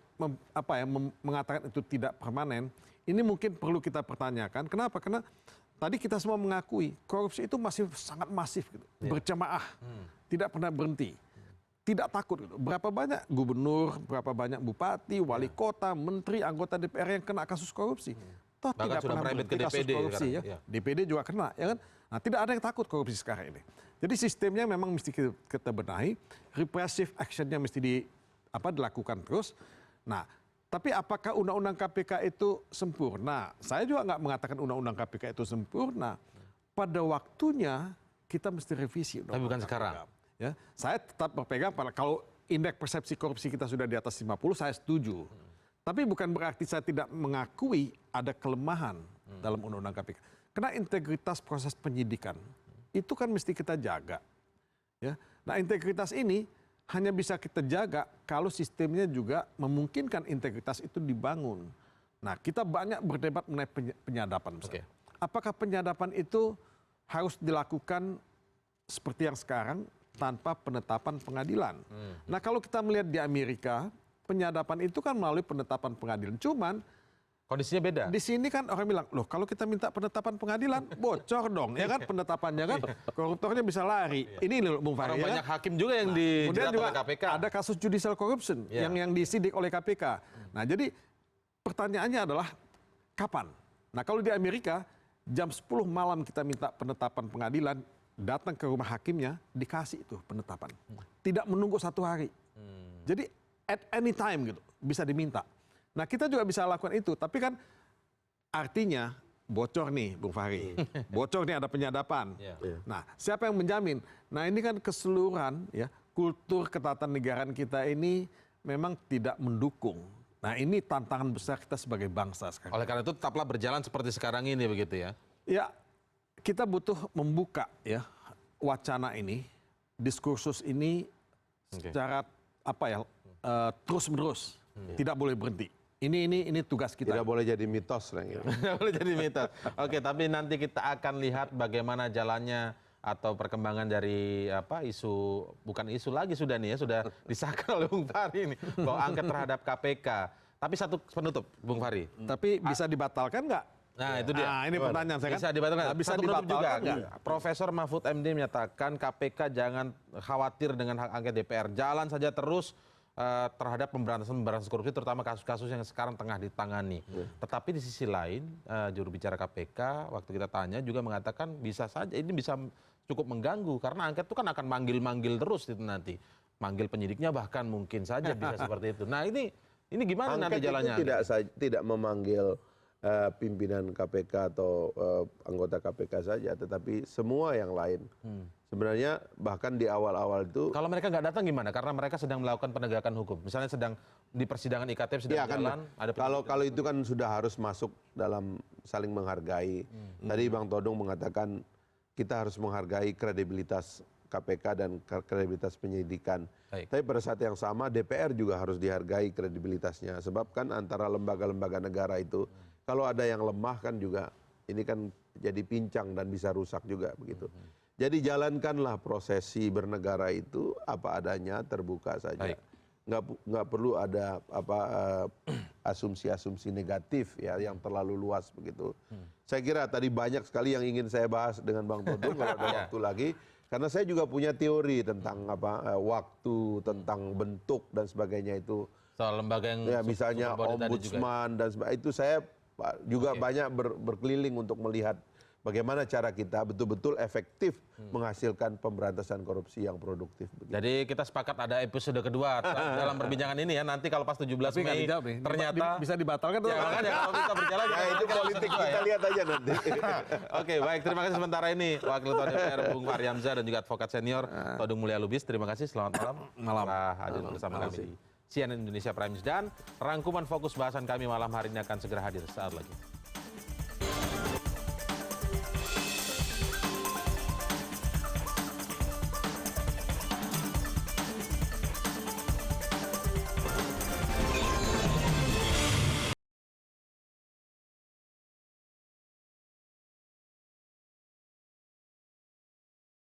mengatakan itu tidak permanen, ini mungkin perlu kita pertanyakan. Kenapa? Karena tadi kita semua mengakui korupsi itu masih sangat masif, gitu. Berjamaah, tidak pernah berhenti, tidak takut. Gitu. Berapa banyak gubernur, berapa banyak bupati, wali kota, menteri, anggota DPR yang kena kasus korupsi. Toh tidak pernah berhenti ke kasus DPD korupsi. Ya. DPD juga kena, ya kan? Nah, tidak ada yang takut korupsi sekarang ini. Jadi sistemnya memang mesti kita benahi, repressive actionnya mesti dilakukan terus. Nah, tapi apakah undang-undang KPK itu sempurna? Saya juga nggak mengatakan undang-undang KPK itu sempurna. Pada waktunya kita mesti revisi. Tapi bukan sekarang. Ya, saya tetap berpegang pada kalau indeks persepsi korupsi kita sudah di atas 50, saya setuju. Tapi bukan berarti saya tidak mengakui ada kelemahan dalam undang-undang KPK. Karena integritas proses penyidikan itu kan mesti kita jaga. Ya. Nah integritas ini hanya bisa kita jaga kalau sistemnya juga memungkinkan integritas itu dibangun. Nah kita banyak berdebat mengenai penyadapan. Apakah penyadapan itu harus dilakukan seperti yang sekarang tanpa penetapan pengadilan? Nah kalau kita melihat di Amerika, penyadapan itu kan melalui penetapan pengadilan. Cuman kondisinya beda. Di sini kan orang bilang, loh kalau kita minta penetapan pengadilan, bocor dong. Ya kan penetapannya kan, koruptornya bisa lari. Ini loh Bung Fahri. Orang banyak hakim juga yang dijerat oleh KPK. Ada kasus judicial corruption yang disidik oleh KPK. Nah jadi pertanyaannya adalah kapan? Nah kalau di Amerika, jam 10 malam kita minta penetapan pengadilan, datang ke rumah hakimnya, dikasih itu penetapan. Tidak menunggu 1 hari. Jadi at any time gitu, bisa diminta. Nah kita juga bisa lakukan itu, tapi kan artinya bocor nih Bung Fahri, bocor nih ada penyadapan. Nah siapa yang menjamin? Nah ini kan keseluruhan ya kultur ketatanegaraan kita ini memang tidak mendukung. Nah ini tantangan besar kita sebagai bangsa sekarang. Oleh karena itu tetaplah berjalan seperti sekarang ini begitu ya? Ya kita butuh membuka ya wacana ini, diskursus ini secara terus-menerus, tidak boleh berhenti. Ini tugas kita. Tidak boleh jadi mitos. Tidak boleh jadi mitos. Oke, tapi nanti kita akan lihat bagaimana jalannya atau perkembangan dari bukan isu lagi sudah nih ya, sudah disahkan oleh Bung Fahri ini bahwa angket terhadap KPK. Tapi satu penutup, Bung Fahri. Tapi bisa dibatalkan nggak? Nah itu dia. Nah, ini pertanyaan saya kan. Bisa dibatalkan. Bisa satu penutup juga. Profesor Mahfud MD menyatakan KPK jangan khawatir dengan hak angket DPR. Jalan saja terus terhadap pemberantasan korupsi, terutama kasus-kasus yang sekarang tengah ditangani. Tetapi di sisi lain, juru bicara KPK waktu kita tanya juga mengatakan bisa saja ini bisa cukup mengganggu karena angket itu kan akan manggil-manggil terus itu nanti, manggil penyidiknya bahkan mungkin saja bisa seperti itu. Nah ini gimana nanti jalannya? Angket itu tidak memanggil pimpinan KPK atau anggota KPK saja, tetapi semua yang lain. Sebenarnya bahkan di awal-awal itu... Kalau mereka nggak datang gimana? Karena mereka sedang melakukan penegakan hukum. Misalnya sedang di persidangan IKTP sedang jalan. Kalau itu kan sudah harus masuk dalam saling menghargai. Tadi Bang Todong mengatakan kita harus menghargai kredibilitas KPK dan kredibilitas penyidikan. Tapi pada saat yang sama DPR juga harus dihargai kredibilitasnya. Sebab kan antara lembaga-lembaga negara itu, kalau ada yang lemah kan juga ini kan jadi pincang dan bisa rusak juga begitu. Jadi jalankanlah prosesi bernegara itu apa adanya, terbuka saja. Nggak perlu ada asumsi-asumsi negatif ya yang terlalu luas begitu. Saya kira tadi banyak sekali yang ingin saya bahas dengan Bang Todong kalau ada waktu lagi. Karena saya juga punya teori tentang waktu, tentang bentuk dan sebagainya itu. Soal lembaga yang ya, misalnya ombudsman dan sebagainya itu saya juga banyak berkeliling untuk melihat bagaimana cara kita betul-betul efektif menghasilkan pemberantasan korupsi yang produktif. Begitu. Jadi kita sepakat ada episode kedua dalam perbincangan ini ya. Nanti kalau pas 17 Mei ternyata bisa dibatalkan. Ya, kalau kita berjalan itu politik kita lihat aja nanti. Oke, baik. Terima kasih sementara ini Wakil Ketua DPR Bung Fahri Hamzah dan juga advokat senior Todung Mulya Lubis. Terima kasih. Selamat malam. Telah hadir bersama kami di CNN Indonesia Prime News dan rangkuman fokus bahasan kami malam hari ini akan segera hadir saat lagi.